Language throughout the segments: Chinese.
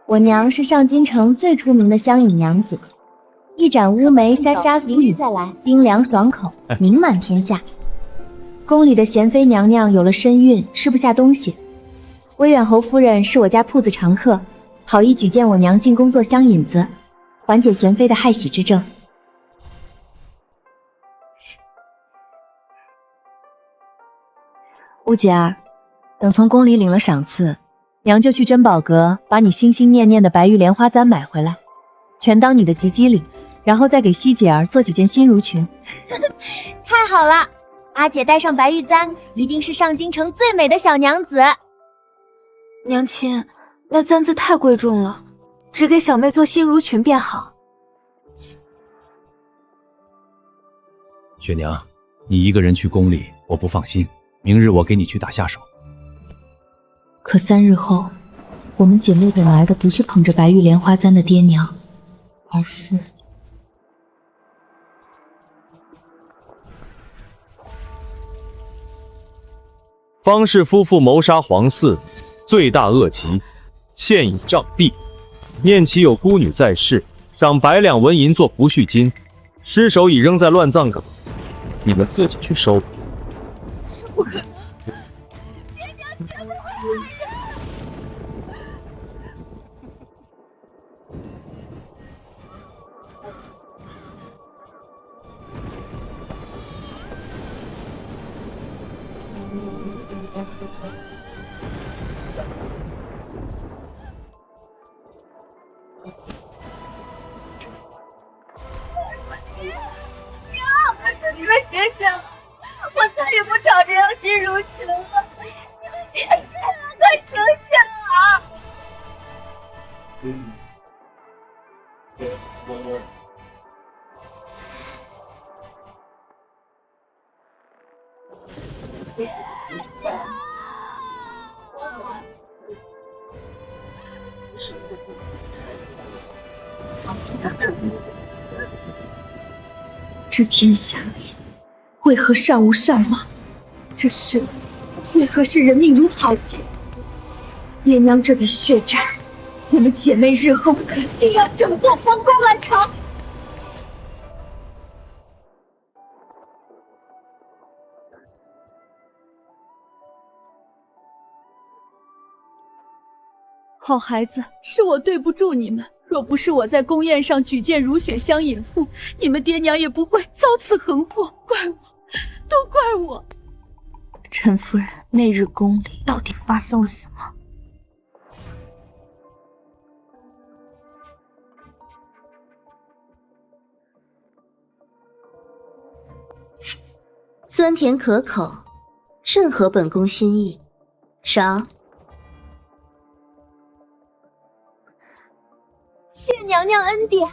我娘是上京城最出名的香饮娘子，一盏乌梅山楂酥饮，冰凉爽口，名满天下。宫里的贤妃娘娘有了身孕，吃不下东西。威远侯夫人是我家铺子常客，好意举荐我娘进宫做香引子，缓解贤妃的害喜之症。乌姐儿，等从宫里领了赏赐，娘就去珍宝阁把你心心念念的白玉莲花簪买回来，全当你的吉吉礼，然后再给西姐儿做几件新襦裙。太好了，阿姐戴上白玉簪，一定是上京城最美的小娘子。娘亲，那簪子太贵重了，只给小妹做新襦裙便好。雪娘，你一个人去宫里，我不放心。明日我给你去打下手。可3日后，我们姐妹等来的不是捧着白玉莲花簪的爹娘，而是……方氏夫妇谋杀皇嗣，罪大恶极，现已杖毙。念其有孤女在世，赏100两纹银做抚恤金。尸首已扔在乱葬岗，你们自己去收吧。是不可能，爹娘绝不会害人。你们醒醒！我再也不找这样新襦裙了，你们别睡了，快醒醒啊！这天下为何尚无善忘？这世为何是人命如草芥？爹娘这笔血债，我们姐妹日后定要整座皇宫来偿。好孩子，是我对不住你们。若不是我在宫宴上举荐如雪香引妇，你们爹娘也不会遭此横祸。怪我，都怪我。陈夫人，那日宫里到底发生了什么？酸甜可口，正合本宫心意。赏。谢娘娘恩典。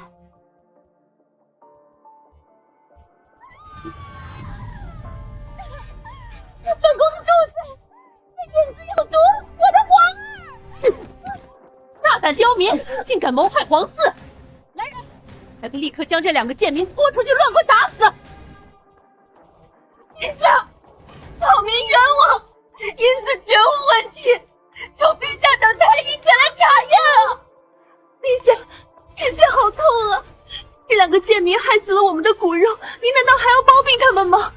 本宫的肚子，这引子有毒！我的皇儿！大胆刁民，竟敢谋害皇嗣！来人，还不立刻将这2个贱民拖出去乱棍打死！陛下，草民冤枉，引子绝无问题，求陛下等太医前来查验啊！陛下，臣妾好痛啊！这2个贱民害死了我们的骨肉，您难道还要包庇他们吗？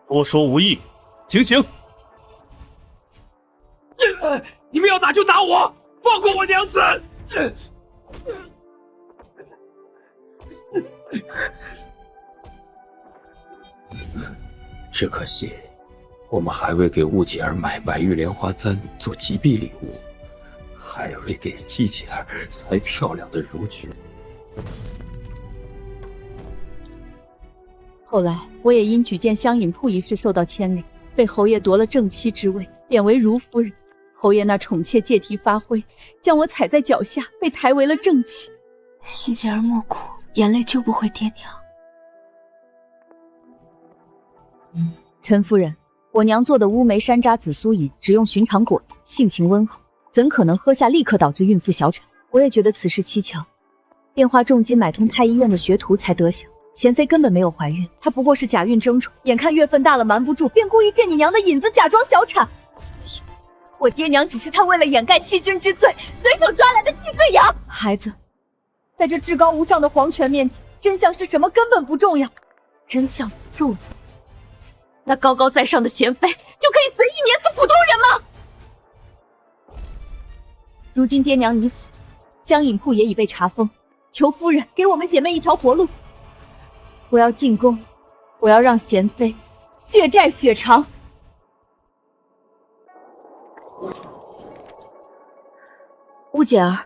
多说无益，请醒！你们要打就打我，放过我娘子！只可惜，我们还未给雾姐儿买白玉莲花簪做吉庇礼物，还未给西姐儿裁漂亮的襦裙。后来我也因举荐香引铺一事受到牵连，被侯爷夺了正妻之位，贬为如夫人。侯爷那宠妾借题发挥，将我踩在脚下，被抬为了正妻。西姐儿莫哭，眼泪救不回爹娘。陈夫人，我娘做的乌梅山楂紫苏饮只用寻常果子，性情温和，怎可能喝下立刻导致孕妇小产？我也觉得此事蹊跷，便花重金买通太医院的学徒才得晓。贤妃根本没有怀孕，她不过是假孕争宠，眼看月份大了瞒不住，便故意借你娘的引子假装小产。我爹娘只是他为了掩盖欺君之罪，随手抓来的替罪羊。孩子，在这至高无上的皇权面前，真相是什么根本不重要。真相不重要，那高高在上的贤妃就可以随意碾死普通人吗？如今爹娘已死，香饮铺也已被查封，求夫人给我们姐妹一条活路。我要进宫，我要让贤妃血债血偿。乌姐儿，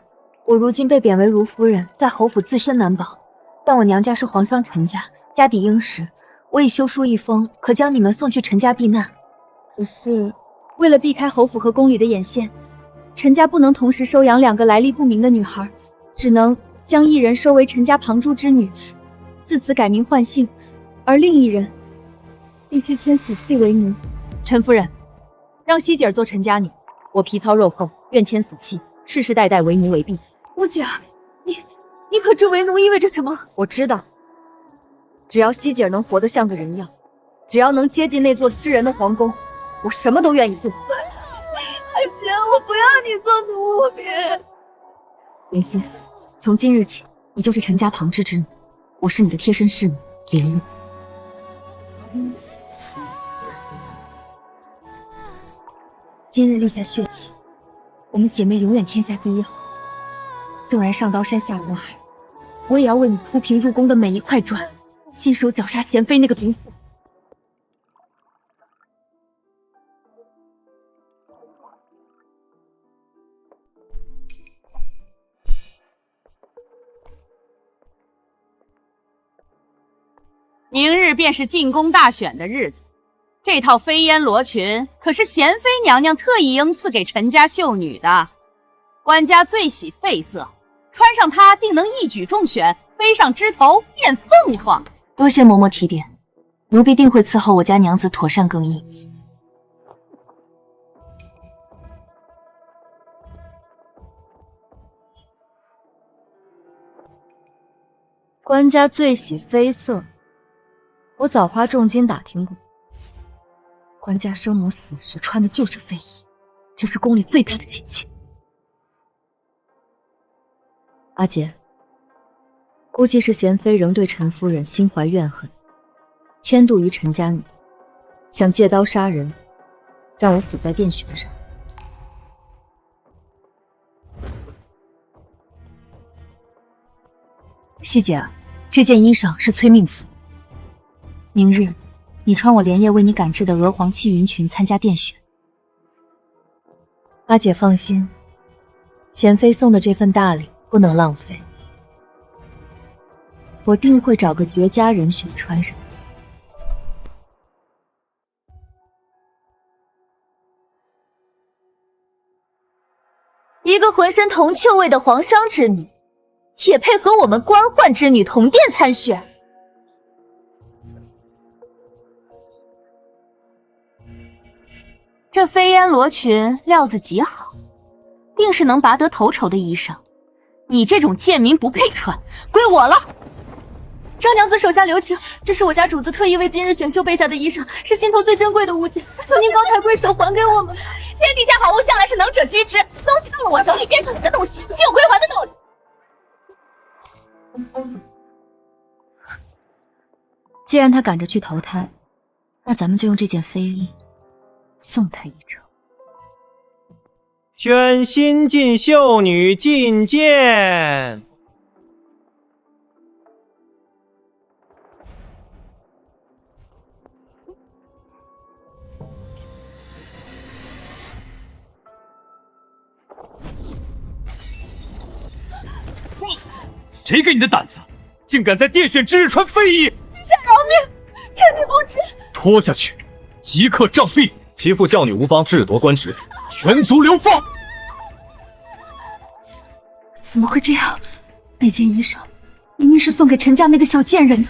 我如今被贬为如夫人，在侯府自身难保，但我娘家是皇商陈家，家底殷实，我已修书一封，可将你们送去陈家避难。只是为了避开侯府和宫里的眼线，陈家不能同时收养2个来历不明的女孩，只能将一人收为陈家旁珠之女，自此改名换姓，而另一人必须签死契为奴。陈夫人，让希姐儿做陈家女，我皮糙肉厚，愿签死契，世世代代为奴为婢。乌姐儿，你可知为奴意味着什么？我知道，只要希姐儿能活得像个人样，只要能接近那座吃人的皇宫，我什么都愿意做。阿姐，我不要你做奴婢。莲心，从今日起，你就是陈家旁支之女，我是你的贴身侍女莲玉。今日立下血契，我们姐妹永远天下第一好。纵然上刀山下火海，我也要为你铺平入宫的每一块砖，亲手绞杀贤妃那个毒妇。明日便是进宫大选的日子，这套飞烟罗裙可是贤妃娘娘特意应赐给陈家秀女的，官家最喜绯色，穿上它定能一举中选，飞上枝头变凤凰。多谢嬷嬷提点，奴婢定会伺候我家娘子妥善更衣。官家最喜绯色，我早花重金打听过，官家生母死时穿的就是绯衣，这是宫里最大的禁忌。阿姐，估计是贤妃仍对陈夫人心怀怨恨，迁怒于陈家女，想借刀杀人，让我死在殿选上。希姐，这件衣裳是催命符，明日你穿我连夜为你赶制的鹅黄气云裙参加殿选。阿姐放心，贤妃送的这份大礼不能浪费，我定会找个绝佳人选穿上。一个浑身铜臭味的皇商之女，也配和我们官宦之女同殿参选？这飞烟罗裙料子极好，定是能拔得头筹的衣裳，你这种贱民不配穿，归我了。张娘子手下留情，这是我家主子特意为今日选秀备下的衣裳，是心头最珍贵的物件，求您高抬贵手还给我们。天底下好物向来是能者居之，东西到了我手里便是你的东西，岂有归还的道理？既然他赶着去投胎，那咱们就用这件飞衣送他一程。宣新晋秀女觐见。谁给你的胆子，竟敢在殿选之日穿飞衣？陛下饶命，臣女不知。拖下去，即刻杖毙！欺负教女无方，智夺官职，全族流放！怎么会这样？那件衣裳明明是送给陈家那个小贱人的。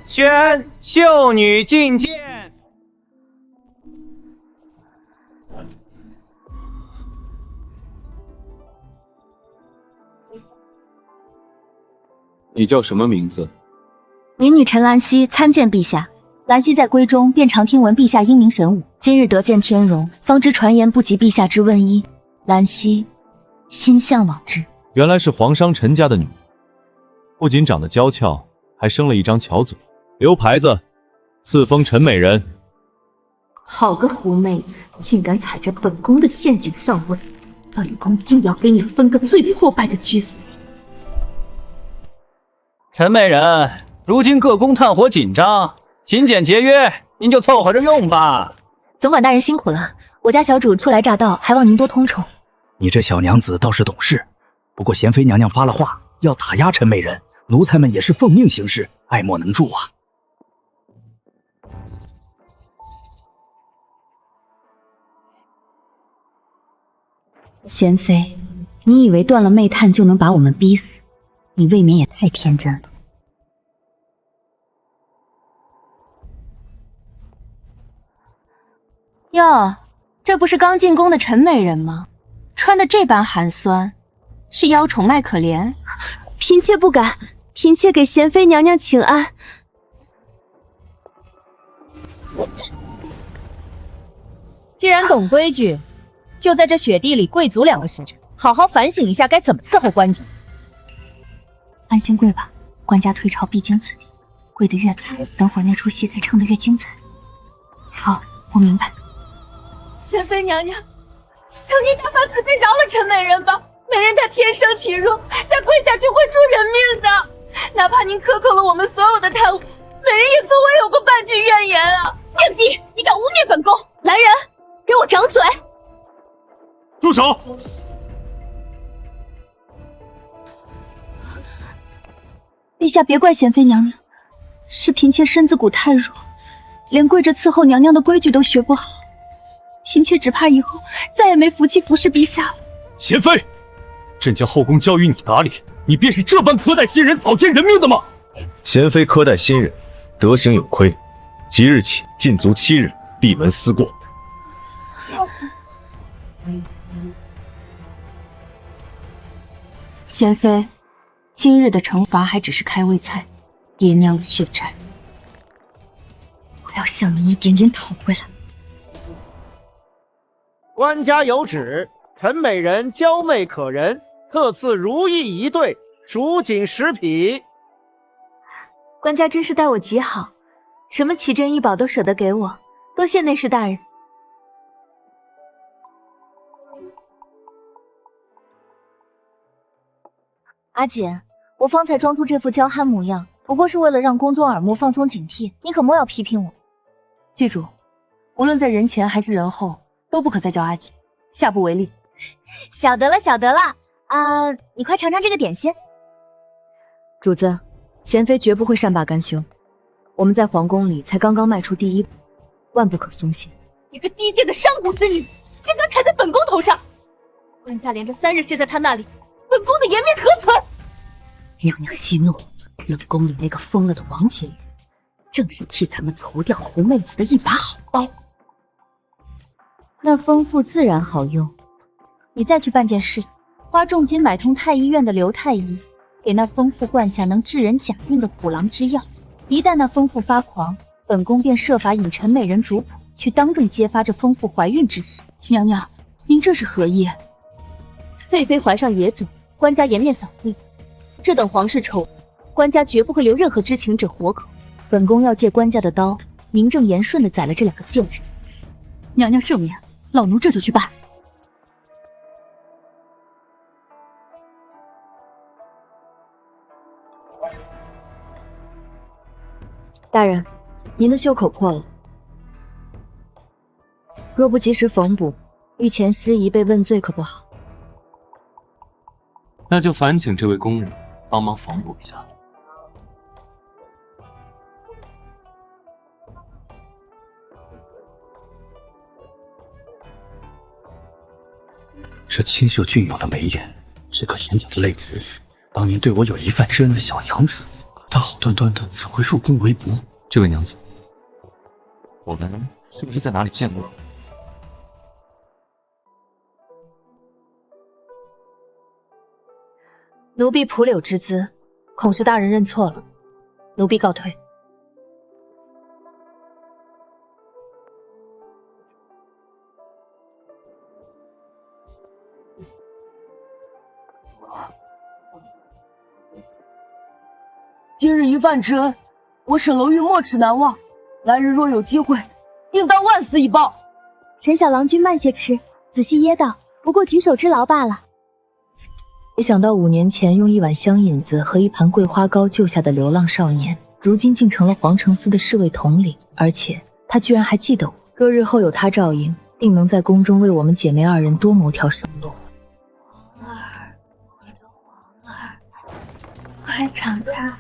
宣秀女觐见。你叫什么名字？民女陈兰溪参见陛下。兰溪在闺中便常听闻陛下英明神武，今日得见天容，方知传言不及陛下之问衣。兰溪心向往之。原来是皇商陈家的女儿，不仅长得娇俏，还生了一张巧嘴。留牌子，赐封陈美人。好个狐妹子，竟敢踩着本宫的陷阱上位！本宫定要给你分个最破败的局子！陈美人，如今各宫炭火紧张，勤俭节约，您就凑合着用吧。总管大人辛苦了，我家小主初来乍到，还望您多通宠。你这小娘子倒是懂事，不过贤妃娘娘发了话，要打压陈美人，奴才们也是奉命行事，爱莫能助啊。贤妃，你以为断了媚炭就能把我们逼死？你未免也太天真了。哟，这不是刚进宫的陈美人吗？穿的这般寒酸，是邀宠卖可怜？嫔妾不敢，嫔妾给贤妃娘娘请安。既然懂规矩，就在这雪地里跪足2个时辰，好好反省一下该怎么伺候官家。安心跪吧，官家退朝必经此地，跪得越惨，等会儿那出戏才唱得越精彩。好，我明白。贤妃娘娘，求您大发慈悲饶了陈美人吧！美人她天生体弱，再跪下去会出人命的。哪怕您克扣了我们所有的贪污，美人也从未有过半句怨言啊！贱婢，你敢污蔑本宫！来人，给我掌嘴！住手！陛下别怪贤妃娘娘，是嫔妾身子骨太弱，连跪着伺候娘娘的规矩都学不好。嫔妾只怕以后再也没福气服侍陛下了。贤妃，朕将后宫交与你打理，你便是这般苛待新人、草菅人命的吗？贤妃苛待新人，德行有亏，即日起禁足7日，闭门思过。贤妃，今日的惩罚还只是开胃菜，爹娘的血债，我要向你一点点讨回来。官家有旨，陈美人娇媚可人，特赐如意1对，蜀锦10匹。官家真是待我极好，什么奇珍异宝都舍得给我，多谢内侍大人。阿锦，我方才装出这副娇憨模样，不过是为了让宫中耳目放松警惕，你可莫要批评我。记住，无论在人前还是人后，都不可再叫阿锦，下不为例。晓得了，晓得了。你快尝尝这个点心。主子，贤妃绝不会善罢甘休。我们在皇宫里才刚刚迈出第1步，万不可松懈。你个低贱的上古之女，竟敢踩在本宫头上！官家连着3日歇在她那里，本宫的颜面何存？娘娘息怒，冷宫里那个疯了的王姐姐，正是替咱们除掉狐妹子的一把好刀。那丰富自然好用，你再去办件事，花重金买通太医院的刘太医，给那丰富灌下能治人假孕的虎狼之药。一旦那丰富发狂，本宫便设法引陈美人主仆去当众揭发这丰富怀孕之事。娘娘，您这是何意？废妃怀上野种，官家颜面扫地。这等皇室丑，官家绝不会留任何知情者活口。本宫要借官家的刀，名正言顺地宰了这2个贱人。娘娘圣明，老奴这就去办。大人，您的袖口破了，若不及时缝补，御前失仪被问罪可不好。那就烦请这位工人帮忙缝补一下。这清秀俊有的眉眼，这颗眼角的泪痣，当年对我有一番深恩的小娘子，可她好端端的怎会入宫为仆？这位娘子，我们是不是在哪里见过？奴婢蒲柳之姿，恐是大人认错了，奴婢告退。今日一饭之恩，我沈楼玉没齿难忘。来日若有机会，定当万死以报。沈小郎君慢些吃，仔细噎到，不过举手之劳罢了。没想到5年前用一碗香引子和一盘桂花糕救下的流浪少年，如今竟成了皇城司的侍卫统领，而且他居然还记得我。若日后有他照应，定能在宫中为我们姐妹2人多谋条生路。皇儿，我的皇儿，快长大。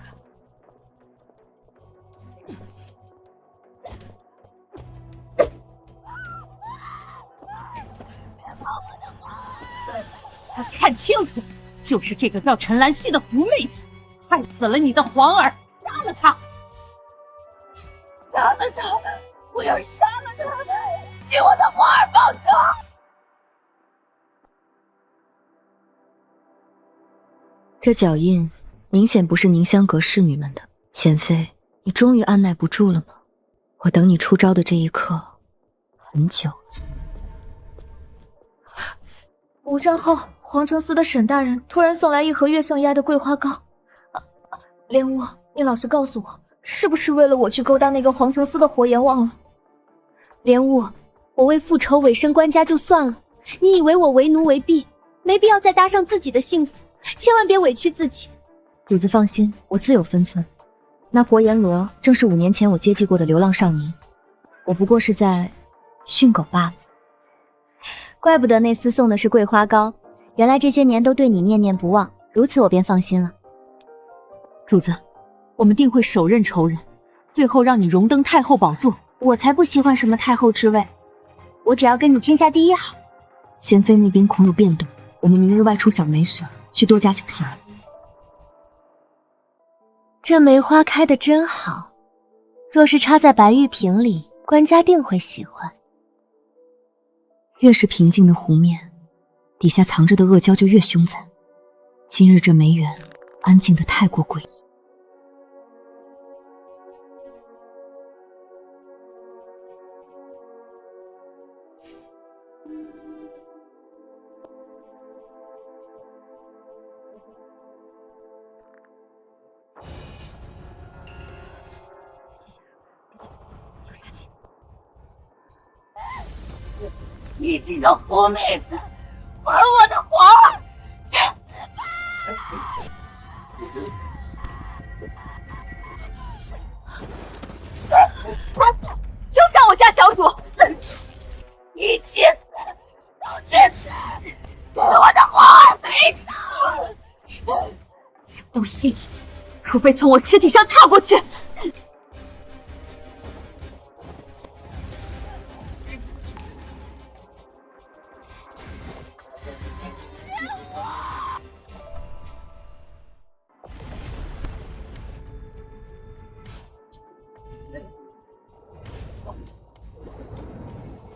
看清楚，就是这个叫陈兰溪的狐妹子，害死了你的皇儿，杀了她！杀了他！我要杀了他！替我的皇儿报仇！这脚印明显不是宁香阁侍女们的。贤妃，你终于按耐不住了吗？我等你出招的这一刻很久了。5战后，皇城司的沈大人突然送来一盒月盛压的桂花糕。莲雾，你老实告诉我，是不是为了我去勾搭那个皇城司的火阎王了？莲雾，我为复仇委身官家就算了，你以为我为奴为婢，没必要再搭上自己的幸福，千万别委屈自己。主子放心，我自有分寸。那活阎罗正是5年前我接济过的流浪少年，我不过是在训狗罢了。怪不得那厮送的是桂花糕，原来这些年都对你念念不忘，如此我便放心了。主子，我们定会手刃仇人，最后让你荣登太后宝座。我才不喜欢什么太后之位，我只要跟你天下第一好。贤妃那边恐有变动，我们明日外出赏梅时，需多加小心。这梅花开得真好，若是插在白玉瓶里，官家定会喜欢。越是平静的湖面，底下藏着的恶蛟就越凶残。今日这梅园安静得太过诡异。你这个狐妹子，还我的皇儿！去死吧！休伤我家小主！一起死，都去死！给我的皇儿陪葬！想动心机，除非从我尸体上踏过去。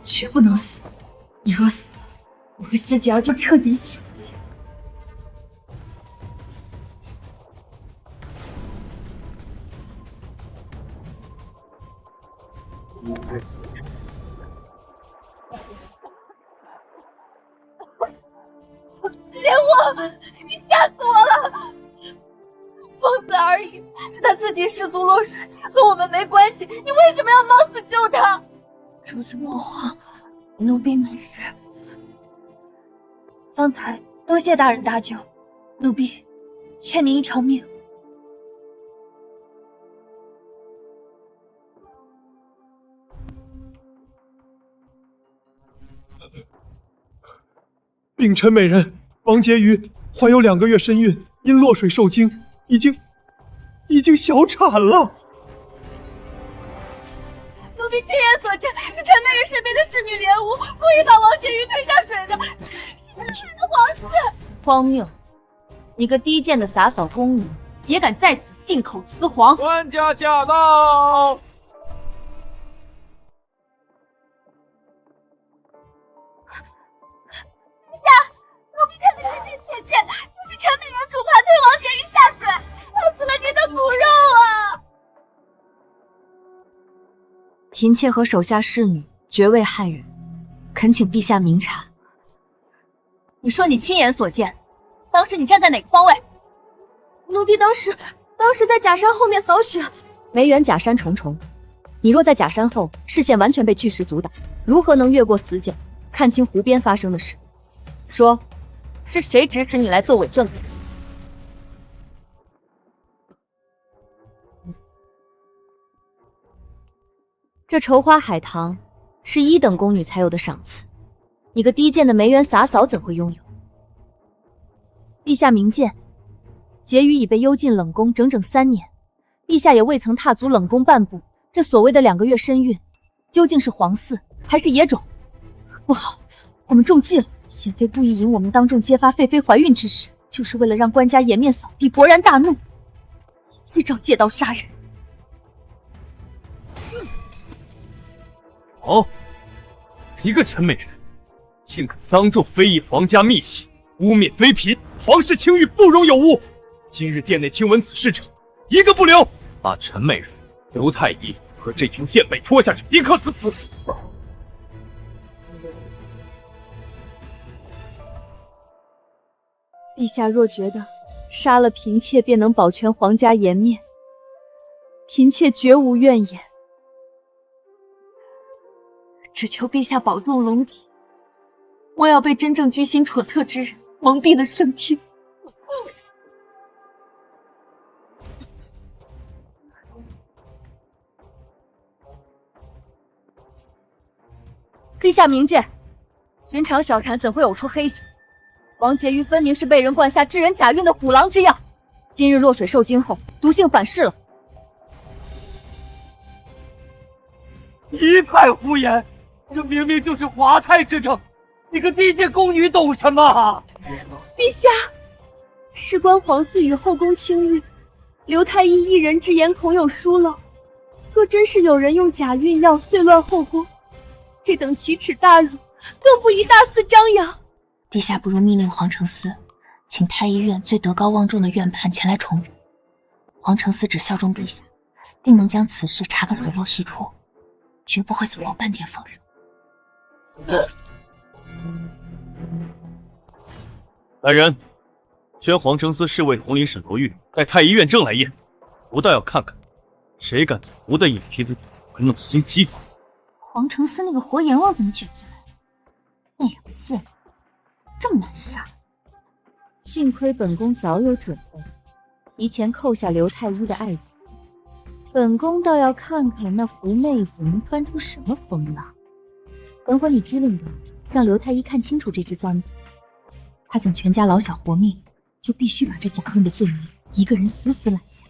绝不能死！你若死，我和师姐儿就彻底血祭。莲雾，你吓死我了！疯子而已，是他自己失足落水，和我们没关系。你为什么要冒死救他？主子莫慌，奴婢没事。方才多谢大人搭救，奴婢欠您一条命。禀陈美人，王婕妤怀有2个月身孕，因落水受惊，已经小产了。奴婢亲眼所见，是陈美人身边的侍女莲雾故意把王婕妤推下水的，是他害了皇室。荒谬！你个低贱的洒扫宫女，也敢在此信口雌黄！官家驾到！奴婢看得真真切切，就是陈美人主怕推王婕妤下水，害死了您的骨肉啊！嫔妾和手下侍女绝未害人，恳请陛下明察。你说你亲眼所见，当时你站在哪个方位？奴婢当时当时在假山后面扫雪，梅园假山重重，你若在假山后，视线完全被巨石阻挡，如何能越过死角，看清湖边发生的事？说，是谁指使你来做伪证人？这绸花海棠是1等宫女才有的赏赐，你个低贱的梅园洒扫怎会拥有？陛下明鉴，婕妤已被幽禁冷宫整整3年，陛下也未曾踏足冷宫半步。这所谓的2个月身孕，究竟是皇嗣还是野种？不好，我们中计了！贤妃故意引我们当众揭发废妃怀孕之事，就是为了让官家颜面扫地，勃然大怒，一招借刀杀人。哦，一个陈美人，竟敢当众非议皇家密信，污蔑妃嫔，皇室清誉不容有误。今日殿内听闻此事者，一个不留，把陈美人、刘太医和这群贱婢拖下去，即刻赐死。陛下若觉得杀了嫔妾便能保全皇家颜面，嫔妾绝无怨言。只求陛下保重龙体，我要被真正居心叵测之人蒙蔽了圣听。陛下明鉴，寻常小产怎会呕出黑血？王婕妤分明是被人灌下致人假孕的虎狼之药，今日落水受惊后，毒性反噬了。一派胡言！这明明就是华太之政，你个低贱宫女懂什么啊？陛下，事关皇嗣与后宫清誉，刘太医一人之言恐有疏漏。若真是有人用假孕药碎乱后宫，这等奇耻大辱，更不宜大肆张扬。陛下不如命令皇承嗣，请太医院最德高望重的院判前来重审。皇承嗣只效忠陛下，定能将此事查个水落石出，绝不会走漏半点风声。来人，宣皇承嗣侍卫统领沈罗玉带太医院正来验，吾倒要看看，谁敢在吾的眼皮子底下玩弄心机。皇承嗣那个活阎王怎么卷进来？那两个贱人这么难杀？幸亏本宫早有准备，提前扣下刘太医的爱子。本宫倒要看看那狐妹子能翻出什么风浪。等会你机灵点，让刘太医看清楚这只簪子。他想全家老小活命，就必须把这假孕的罪名一个人死死揽下。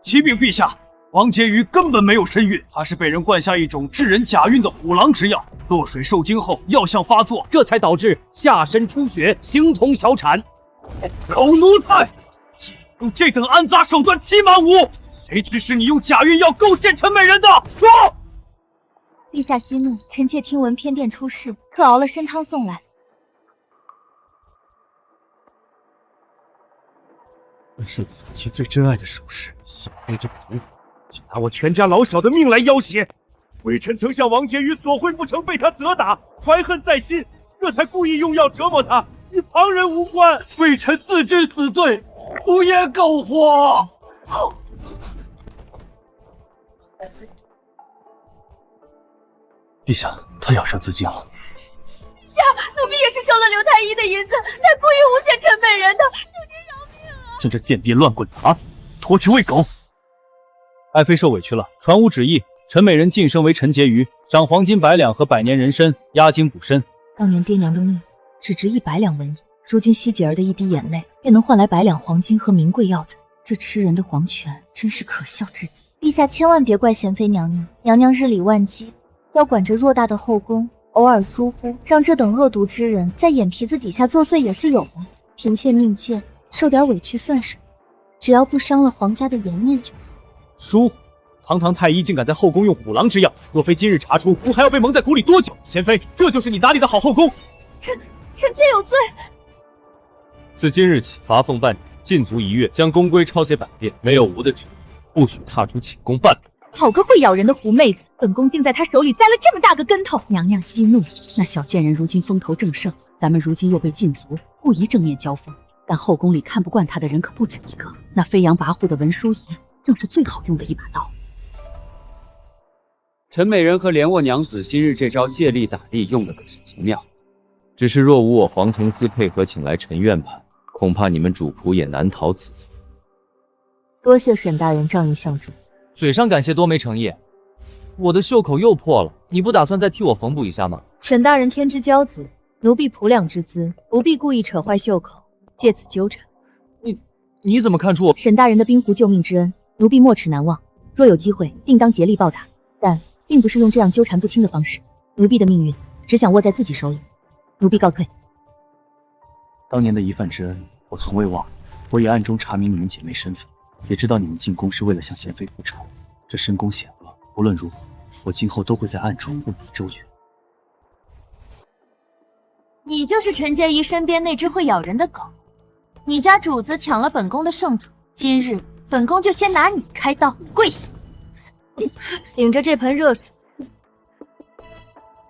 启禀陛下，王婕妤根本没有身孕，她是被人灌下一种致人假孕的虎狼之药，落水受惊后药效发作，这才导致下身出血，形同小产。狗奴才，用这等安杂手段欺瞒吾！谁指使你用假孕药构陷陈美人的？说！陛下息怒，臣妾听闻偏殿出事，特熬了参汤送来。本是夫妻最珍爱的首饰，幸亏这个毒妇竟拿我全家老小的命来要挟。微臣曾向王婕妤索贿不成，被他责打，怀恨在心，这才故意用药折磨他，与旁人无关。微臣自知死罪，胡言苟活。陛下，他咬伤自尽了。陛下，奴婢也是收了刘太医的银子，才故意诬陷陈美人的，求您饶命啊！趁着贱婢乱棍打死，拖去喂狗。爱妃受委屈了，传吾旨意，陈美人晋升为陈婕妤，赏黄金100两和100年人参，压惊补身。当年爹娘的命只值100两文银，如今希姐儿的一滴眼泪，便能换来100两黄金和名贵药材。这吃人的皇权真是可笑至极。陛下千万别怪贤妃娘娘，娘娘日理万机，要管着偌大的后宫，偶尔疏忽，让这等恶毒之人在眼皮子底下作祟也是有的。嫔妾命贱，受点委屈算什么？只要不伤了皇家的颜面就好。疏忽！堂堂太医竟敢在后宫用虎狼之药，若非今日查出，吾还要被蒙在鼓里多久？贤妃，这就是你打理的好后宫？臣妾有罪。自今日起，罚俸半年，禁足1月，将宫规抄写100遍，没有吾的旨意，不许踏出寝宫半步。好个会咬人的狐妹子！本宫竟在他手里栽了这么大个跟头。娘娘息怒，那小贱人如今风头正盛，咱们如今又被禁足，不宜正面交锋。但后宫里看不惯他的人可不止一个，那飞扬跋扈的文淑仪正是最好用的一把刀。陈美人和莲卧娘子今日这招借力打力用的可是极妙，只是若无我黄承思配合请来陈院判，恐怕你们主仆也难逃此劫。多谢沈大人仗义相助。嘴上感谢多没诚意，我的袖口又破了，你不打算再替我缝补一下吗？沈大人天之骄子，奴婢仆两之资，不必故意扯坏袖口，借此纠缠。你怎么看出我？沈大人的冰湖救命之恩，奴婢没齿难忘。若有机会，定当竭力报答。但并不是用这样纠缠不清的方式。奴婢的命运只想握在自己手里。奴婢告退。当年的一饭之恩，我从未忘。我也暗中查明你们姐妹身份，也知道你们进宫是为了向贤妃复仇。这深宫险恶，无论如何，我今后都会在暗中问你周全。你就是陈洁仪身边那只会咬人的狗。你家主子抢了本宫的圣主，今日本宫就先拿你开刀，跪下！顶着这盆热水，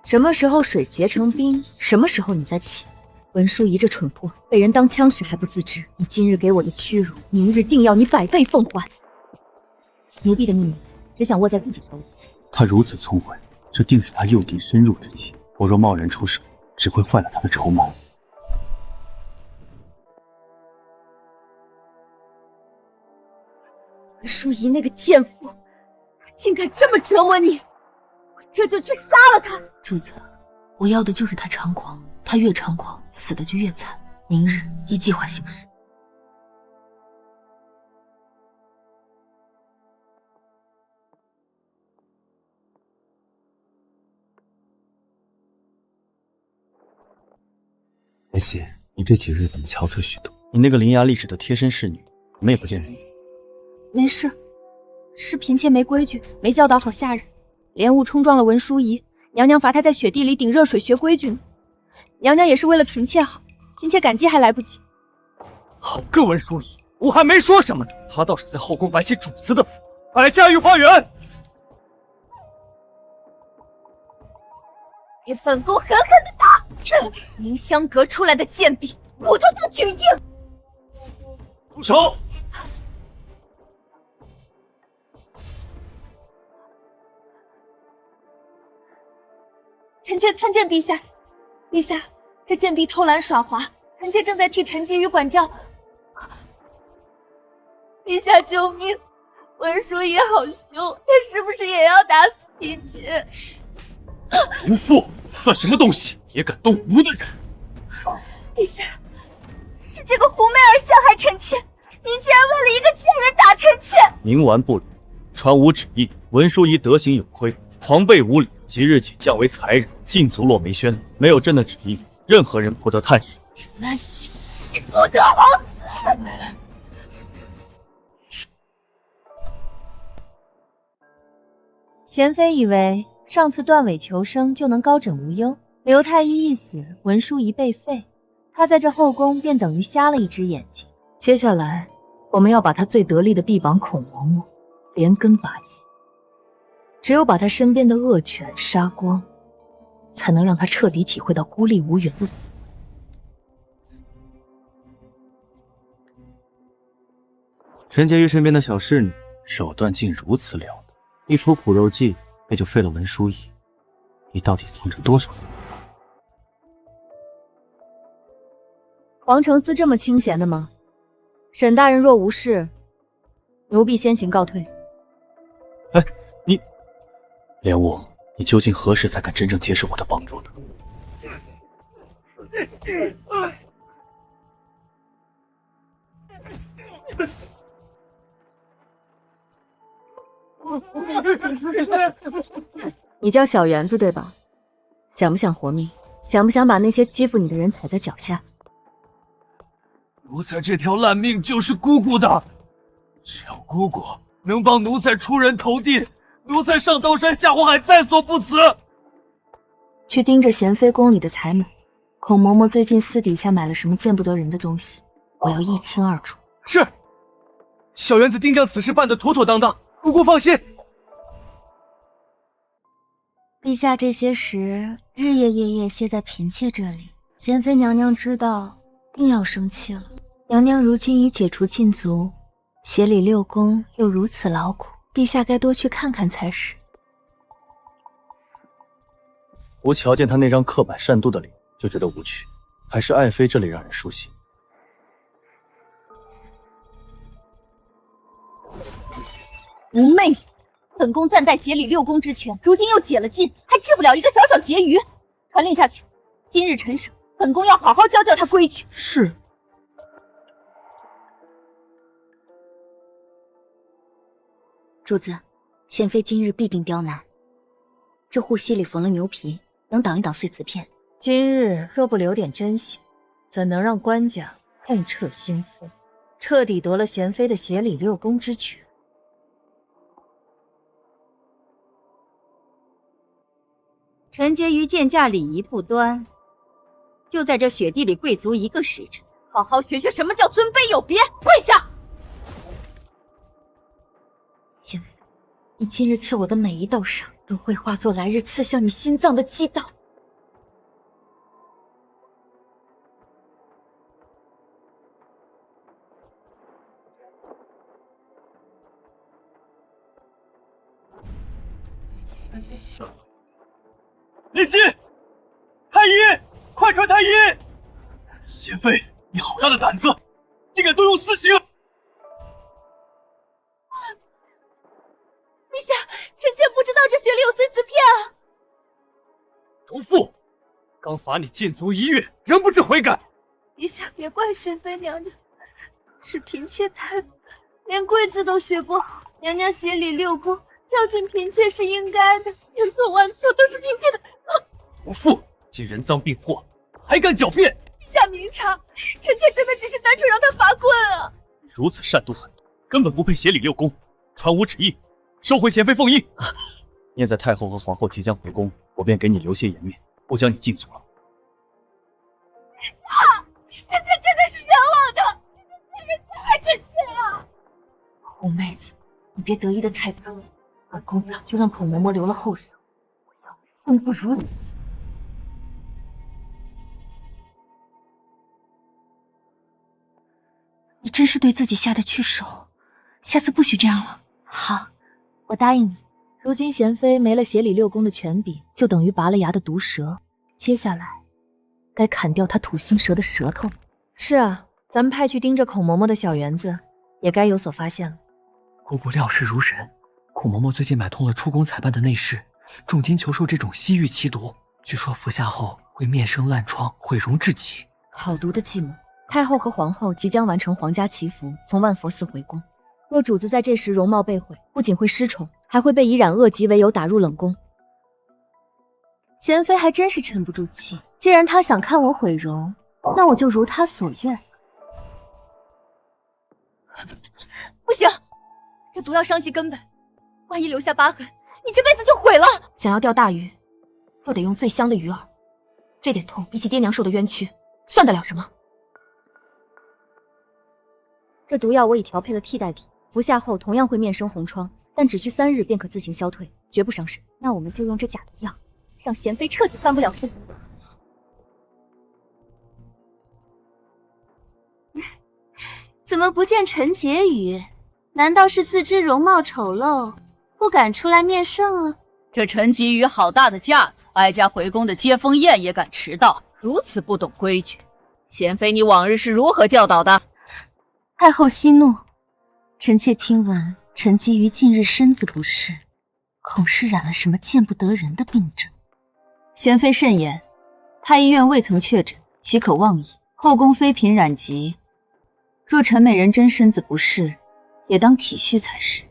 什么时候水结成冰，什么时候你再起。文淑仪这蠢货，被人当枪使还不自知，你今日给我的屈辱，明日定要你100倍奉还。奴婢的命令只想握在自己手里。他如此聪慧，这定是他诱敌深入之计。我若贸然出手，只会坏了他的筹谋。文淑仪那个贱妇，竟敢这么折磨你，我这就去杀了他！主子，我要的就是他猖狂，他越猖狂，死的就越惨。明日依计划行事。妍希，你这几日怎么憔悴许多？你那个伶牙俐齿的贴身侍女，怎么也不见人影？没事，是嫔妾没规矩，没教导好下人，莲雾冲撞了文淑仪，娘娘罚她在雪地里顶热水学规矩呢。娘娘也是为了嫔妾好，嫔妾感激还来不及。好个文淑仪，我还没说什么呢，她倒是在后宫摆起主子的福，摆驾御花园。给本宫狠狠的打！凌香阁出来的贱婢，骨头都挺硬。住手！臣妾参见陛下。陛下，这贱婢偷懒耍滑，臣妾正在替陈姬宇管教。陛下救命！文淑仪好凶，她是不是也要打死嫔妾？无父算什么东西，也敢动吾的人！陛下，是这个胡媚儿陷害臣妾，您竟然为了一个贱人打臣妾！冥顽不灵，传吾旨意，文淑仪德行有亏，狂悖无礼，即日起降为才人，禁足落梅轩。没有朕的旨意，任何人不得探视。陈兰喜，你不得好死！贤妃以为上次断尾求生就能高枕无忧，刘太医一死，文淑仪被废，她在这后宫便等于瞎了一只眼睛。接下来，我们要把她最得力的臂膀孔嬷嬷连根拔起，只有把她身边的恶犬杀光，才能让她彻底体会到孤立无援的滋味。陈洁瑜身边的小侍女手段竟如此了得，一出苦肉计也就废了文淑仪，你到底藏着多少私密？黄承思这么清闲的吗？沈大人若无事，奴婢先行告退。哎，你莲雾，你究竟何时才敢真正接受我的帮助呢？你叫小园子对吧？想不想活命？想不想把那些欺负你的人踩在脚下？奴才这条烂命就是姑姑的，只要姑姑能帮奴才出人头地，奴才上刀山下火海在所不辞。去盯着贤妃宫里的财门，孔嬷嬷最近私底下买了什么见不得人的东西，我要一清二楚。是，小园子定将此事办得妥妥当当，姑姑放心。陛下这些时日夜夜夜歇在嫔妾这里，贤妃娘娘知道定要生气了。娘娘如今已解除禁足，协理六宫又如此劳苦，陛下该多去看看才是。我瞧见他那张刻板善妒的脸，就觉得无趣，还是爱妃这里让人舒心。无媚，本宫暂代协理六宫之权，如今又解了禁，还治不了一个小小婕妤。传令下去，今日陈省，本宫要好好教教他规矩。是。主子，贤妃今日必定刁难。这护膝里缝了牛皮，能挡一挡碎瓷片。今日若不留点真心，怎能让官家痛彻心扉，彻底夺了贤妃的协理六宫之权？陈婕妤见驾礼仪不端，就在这雪地里跪足1个时辰，好好学学什么叫尊卑有别。跪下！贤妃，你今日刺我的每一道伤，都会化作来日刺向你心脏的击刀。林夕，太医，快传太医！贤妃，你好大的胆子，竟敢动用私刑！陛下，臣妾不知道这雪里有碎瓷片啊！毒妇，刚罚你禁足1月，仍不知悔改。陛下别怪贤妃娘娘，是嫔妾太笨，连跪字都学不好。娘娘协理六宫，教训嫔妾是应该的，千错万错都是嫔妾的。毒妇，竟人赃并获，还敢狡辩！陛下明察，臣妾真的只是单纯让他罚跪啊！如此善妒狠毒，根本不配协理六宫，传吾旨意，收回贤妃凤衣。念在太后和皇后即将回宫，我便给你留些颜面，不将你禁足了。陛下，臣妾真的是冤枉的，这个贱人陷害臣妾啊！虎妹子，你别得意的太早，本宫早就让孔嬷嬷留了后手，我要生不如死。你真是对自己下得去手，下次不许这样了。好，我答应你。如今贤妃没了协理六宫的权柄，就等于拔了牙的毒蛇。接下来，该砍掉她吐心蛇的舌头。是啊，咱们派去盯着孔嬷嬷的小园子，也该有所发现了。姑姑料事如神，孔嬷嬷最近买通了出宫采办的内侍，重金求售这种西域奇毒，据说服下后会面生烂疮，毁容至极。好毒的计谋！太后和皇后即将完成皇家祈福，从万佛寺回宫。若主子在这时容貌被毁，不仅会失宠，还会被以染恶疾为由打入冷宫。贤妃还真是沉不住气，既然她想看我毁容，那我就如她所愿。不行，这毒药伤及根本，万一留下疤痕，你这辈子就毁了。想要钓大鱼，就得用最香的鱼饵，这点痛比起爹娘受的冤屈，算得了什么？这毒药我已调配了替代品，服下后同样会面生红疮，但只需3日便可自行消退，绝不伤身。那我们就用这假毒药，让贤妃彻底翻不了身。怎么不见陈婕妤？难道是自知容貌丑陋，不敢出来面圣了？这陈婕妤好大的架子，哀家回宫的接风宴也敢迟到，如此不懂规矩。贤妃，你往日是如何教导的？太后息怒，臣妾听闻陈婕妤近日身子不适，恐是染了什么见不得人的病症。贤妃慎言，太医院未曾确诊，岂可妄议？后宫妃嫔染疾，若陈美人真身子不适，也当体恤才是。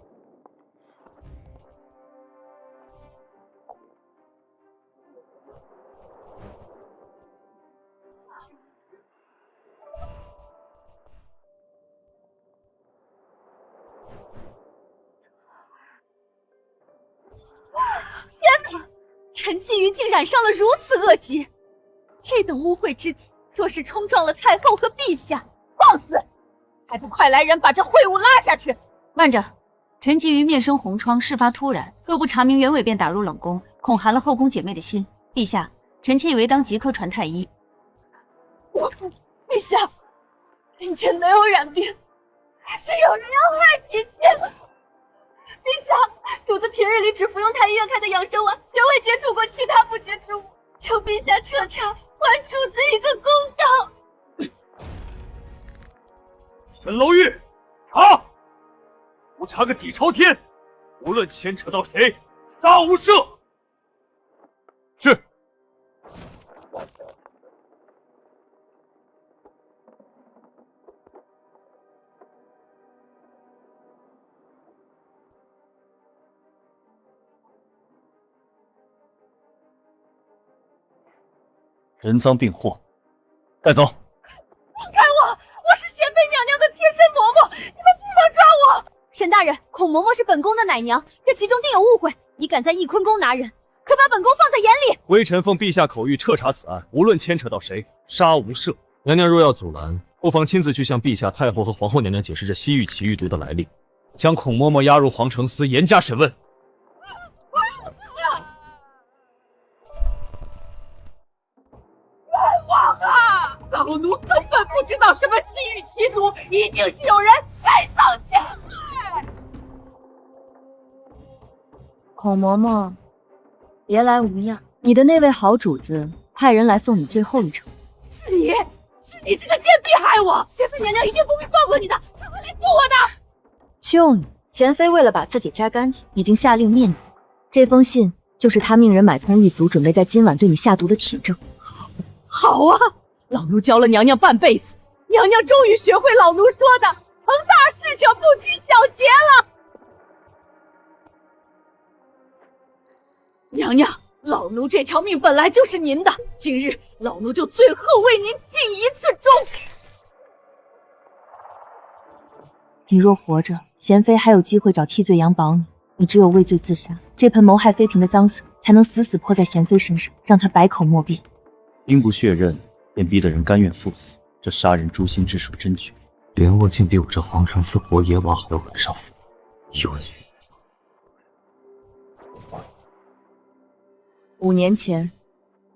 天哪！陈婕妤竟染上了如此恶疾，这等污秽之体，若是冲撞了太后和陛下，放肆！还不快来人把这秽物拉下去！慢着，陈婕妤面生红疮，事发突然，若不查明原委便打入冷宫，恐寒了后宫姐妹的心。陛下，臣妾以为当即刻传太医。陛下，臣妾没有染病，是有人要害臣妾。陛下，主子平日里只服用太医院开的养生丸，绝未接触过其他不洁之物，求陛下彻查，还主子一个公道。沈楼玉，查！无查个底朝天，无论牵扯到谁，杀无赦。是。人赃并获，带走。放开我！我是贤妃娘娘的贴身嬷嬷，你们不能抓我！沈大人，孔嬷嬷是本宫的奶娘，这其中定有误会。你敢在翊坤宫拿人，可把本宫放在眼里。微臣奉陛下口谕彻查此案，无论牵扯到谁，杀无赦。娘娘若要阻拦，不妨亲自去向陛下、太后和皇后娘娘解释这西域奇遇毒的来历，将孔嬷嬷押入皇城司，严加审问。冤枉啊！老奴根本不知道什么西域奇毒，一定是有人栽赃陷害。孔嬷嬷，别来无恙。你的那位好主子派人来送你最后一程。是你这个贱婢害我！贤妃娘娘一定不会放过你的，她会来救我的。救你？贤妃为了把自己摘干净，已经下令灭你。这封信就是她命人买通狱卒，准备在今晚对你下毒的铁证。好啊，老奴教了娘娘半辈子，娘娘终于学会老奴说的“成大事者不拘小节”了。娘娘，老奴这条命本来就是您的，今日老奴就最后为您尽一次忠。你若活着，贤妃还有机会找替罪羊保你。你只有畏罪自杀，这盆谋害妃嫔的脏水才能死死泼在贤妃身上，让她百口莫辩。兵不血刃，便逼得人甘愿赴死，这杀人诛心之术真绝。连我竟比我这皇城司活野瓦还要狠上斧，有你！5年前，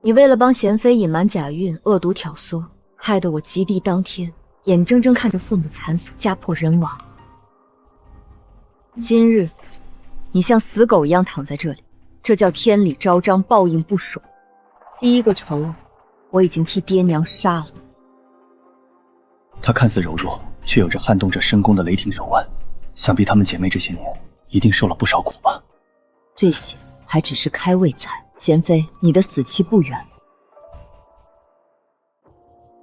你为了帮贤妃隐瞒假孕，恶毒挑唆，害得我及第当天，眼睁睁看着父母惨死，家破人亡。今日，你像死狗一样躺在这里，这叫天理昭彰，报应不爽。第一个仇人，我已经替爹娘杀了。她看似柔弱，却有着撼动着深宫的雷霆手腕，想必她们姐妹这些年一定受了不少苦吧？这些还只是开胃菜，贤妃，你的死期不远。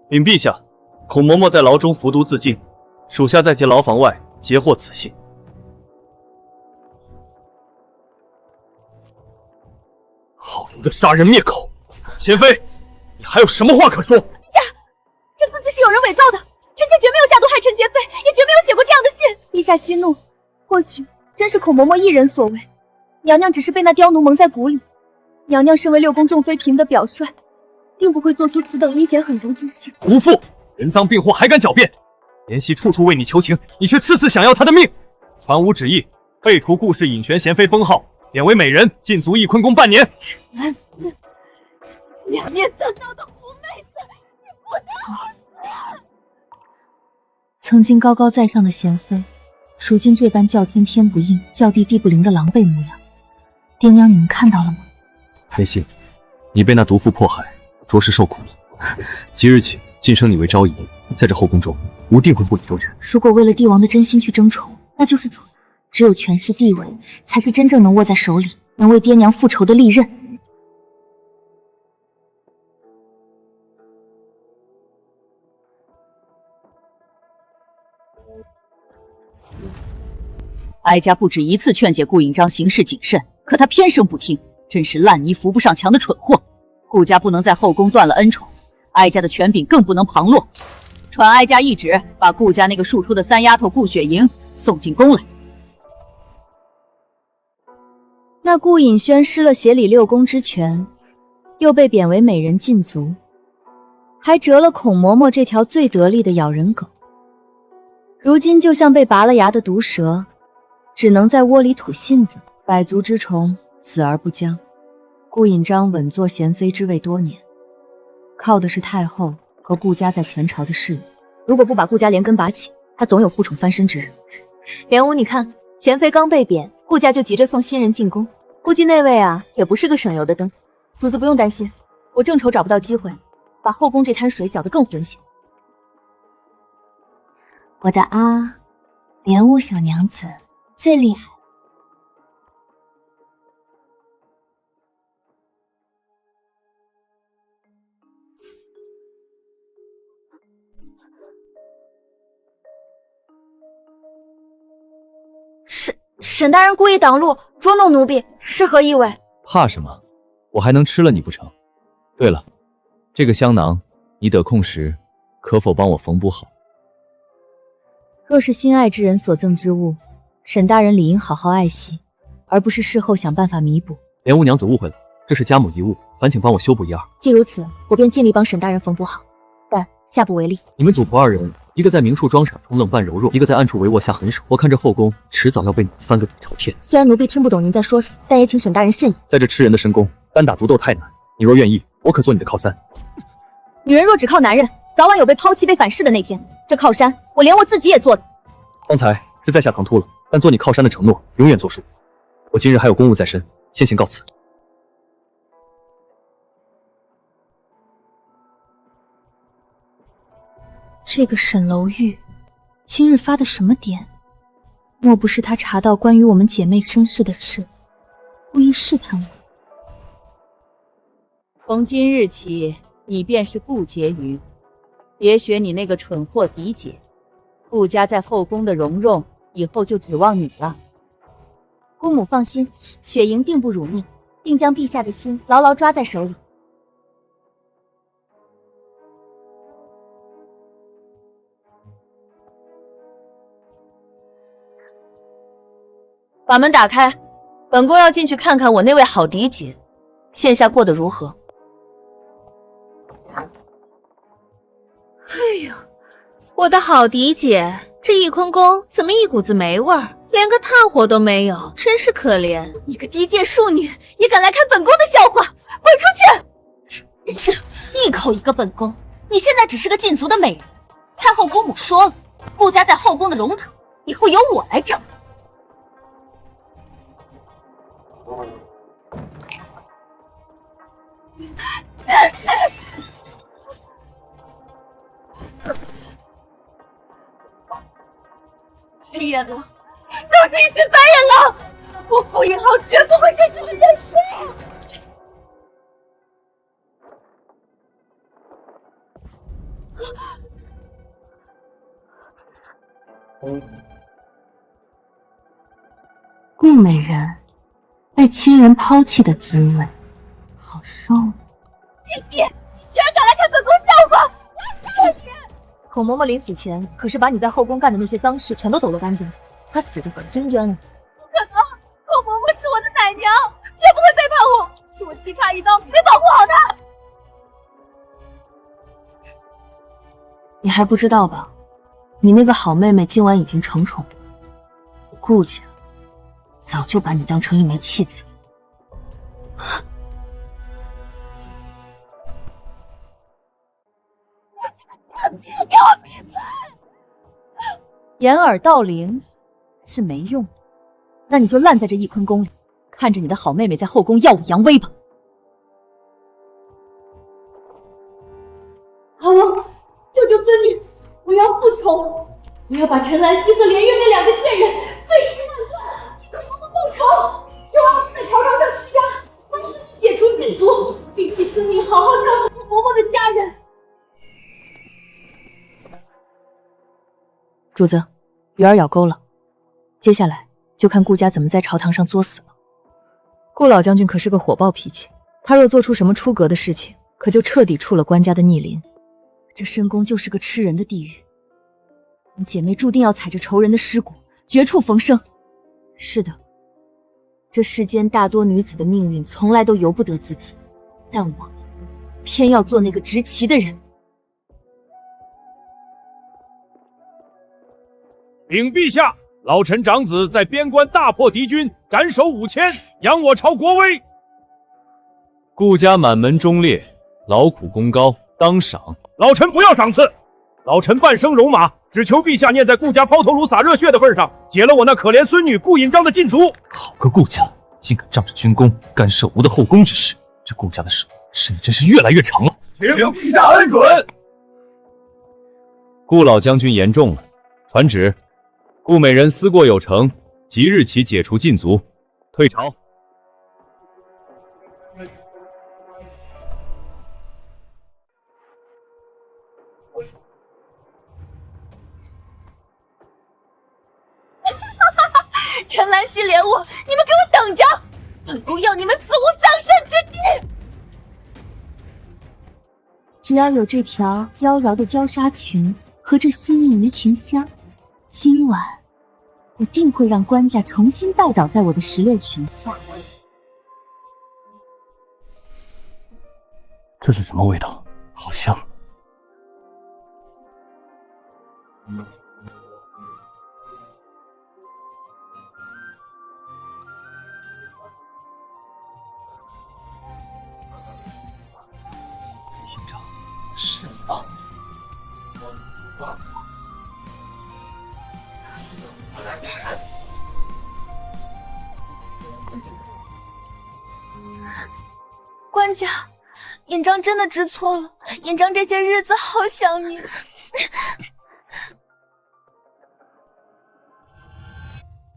禀陛下，孔嬷嬷在牢中服毒自尽，属下在其牢房外截获此信。好一个杀人灭口！贤妃，你还有什么话可说？陛下，这字据是有人伪造的，臣妾绝没有下毒害陈洁妃，也绝没有写过这样的信。陛下息怒，或许真是孔嬷嬷一人所为，娘娘只是被那刁奴蒙在鼓里。娘娘身为6宫众妃嫔的表率，定不会做出此等阴险狠毒之事。无父，人赃并获还敢狡辩？怜惜处处为你求情，你却次次想要她的命。传吾旨意，废除顾氏尹玄贤妃封号，贬为美人，禁足翊坤宫半年。烂死！两面三刀的狐妹子，你不得好死！曾经高高在上的贤妃，如今这般叫天天不应，叫地地不灵的狼狈模样，爹娘你们看到了吗？裴信，你被那毒妇迫害，着实受苦了。即日起，晋升你为昭仪，在这后宫中，吾定会护你周全。如果为了帝王的真心去争宠，那就是蠢。只有权势地位，才是真正能握在手里，能为爹娘复仇的利刃。哀家不止一次劝解顾引章行事谨慎，可他偏生不听，真是烂泥扶不上墙的蠢货。顾家不能在后宫断了恩宠，哀家的权柄更不能旁落。传哀家懿旨，把顾家那个庶出的3丫头顾雪莹送进宫来。那顾隐轩失了协理6宫之权，又被贬为美人禁足，还折了孔嬷嬷这条最得力的咬人狗。如今就像被拔了牙的毒蛇，只能在窝里吐信子，百足之虫，死而不僵。顾引章稳坐贤妃之位多年，靠的是太后和顾家在前朝的势力。如果不把顾家连根拔起，他总有复宠翻身之日。莲雾，你看，贤妃刚被贬，顾家就急着送新人进宫，估计那位啊也不是个省油的灯。主子不用担心，我正愁找不到机会，把后宫这滩水搅得更浑咸。我的莲雾小娘子最厉害。沈大人故意挡路，捉弄奴婢，是何意味？怕什么？我还能吃了你不成？对了，这个香囊，你得空时可否帮我缝补好？若是心爱之人所赠之物，沈大人理应好好爱惜，而不是事后想办法弥补。莲雾娘子误会了，这是家母遗物，烦请帮我修补一二。既如此，我便尽力帮沈大人缝补好，但下不为例。你们主仆二人，一个在明处装傻充愣扮柔弱，一个在暗处帷幄下狠手。我看这后宫迟早要被你翻个底朝天。虽然奴婢听不懂您在说什么，但也请沈大人慎言。在这吃人的深宫，单打独斗太难。你若愿意，我可做你的靠山。女人若只靠男人，早晚有被抛弃、被反噬的那天。这靠山，我连我自己也做了。方才是在下唐突了，但做你靠山的承诺永远作数。我今日还有公务在身，先行告辞。这个沈楼玉今日发的什么癫？莫不是他查到关于我们姐妹身世的事，故意试探我？从今日起，你便是顾婕妤，别学你那个蠢货嫡姐。顾家在后宫的荣荣，以后就指望你了。姑母放心，雪莹定不辱命，定将陛下的心牢牢抓在手里。把门打开，本宫要进去看看我那位好嫡姐，现下过得如何。哎呦，我的好嫡姐，这翊坤宫怎么一股子霉味儿，连个炭火都没有，真是可怜。你个低贱庶女，也敢来看本宫的笑话，滚出去！一口一个本宫，你现在只是个禁足的美人。太后姑母说了，顾家在后宫的荣土，以后由我来争。白眼狼，都是一群白眼狼！我顾以后绝不会跟这么任性。顾美人被亲人抛弃的滋味，好受。贱婢，你居然敢来看本宫笑话，我要杀了你！孔嬷嬷临死前可是把你在后宫干的那些脏事全都抖落干净，她死的可真冤枉。不可能，孔嬷嬷是我的奶娘，绝不会背叛我，是我棋差一刀，没保护好她。你还不知道吧？你那个好妹妹今晚已经承宠了，顾家早就把你当成一枚弃子。你给我闭嘴！掩耳盗铃是没用的，那你就烂在这翊坤宫里，看着你的好妹妹在后宫耀武扬威吧。好王，救救孙女！我要复仇！我要把陈兰溪和连月那两个贱人碎尸万段，替孔嬷嬷报仇！就让他们在朝堂上施压，帮孙女解除禁足，并替孙女好好照顾孔嬷嬷的家人。主子，鱼儿咬钩了，接下来就看顾家怎么在朝堂上作死了。顾老将军可是个火爆脾气，他若做出什么出格的事情，可就彻底触了官家的逆鳞。这深宫就是个吃人的地狱，你姐妹注定要踩着仇人的尸骨，绝处逢生。是的，这世间大多女子的命运从来都由不得自己，但我偏要做那个执旗的人。禀陛下，老臣长子在边关大破敌军，斩首5000，扬我朝国威。顾家满门忠烈，劳苦功高，当赏。老臣不要赏赐，老臣半生戎马，只求陛下念在顾家抛头颅洒热血的份上，解了我那可怜孙女顾引章的禁足。好个顾家，竟敢仗着军功干涉吾的后宫之事，这顾家的手势力真是越来越长了。请陛下恩准。顾老将军言重了，传旨，顾美人思过有成，即日起解除禁足，退朝。陈兰溪连我，你们给我等着！本宫要你们死无葬身之地！只要有这条妖娆的娇纱裙和这细腻怡情香，今晚我定会让官家重新拜倒在我的石榴裙下。这是什么味道？好香！是你吗？官家，引章真的知错了，引章这些日子好想你。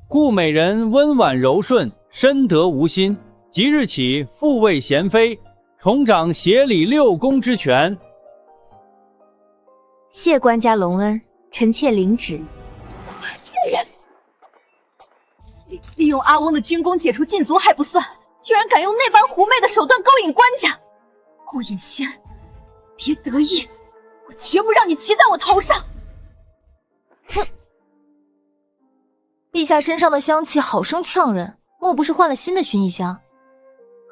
顾美人温婉柔顺，深得吾心，即日起复位贤妃，重掌协理6宫之权。谢官家隆恩，臣妾领旨。贱人！利用阿翁的军功解除禁足还不算，居然敢用那般狐媚的手段勾引官家！顾引仙，别得意，我绝不让你骑在我头上！哼！陛下身上的香气好生呛人，莫不是换了新的薰衣香？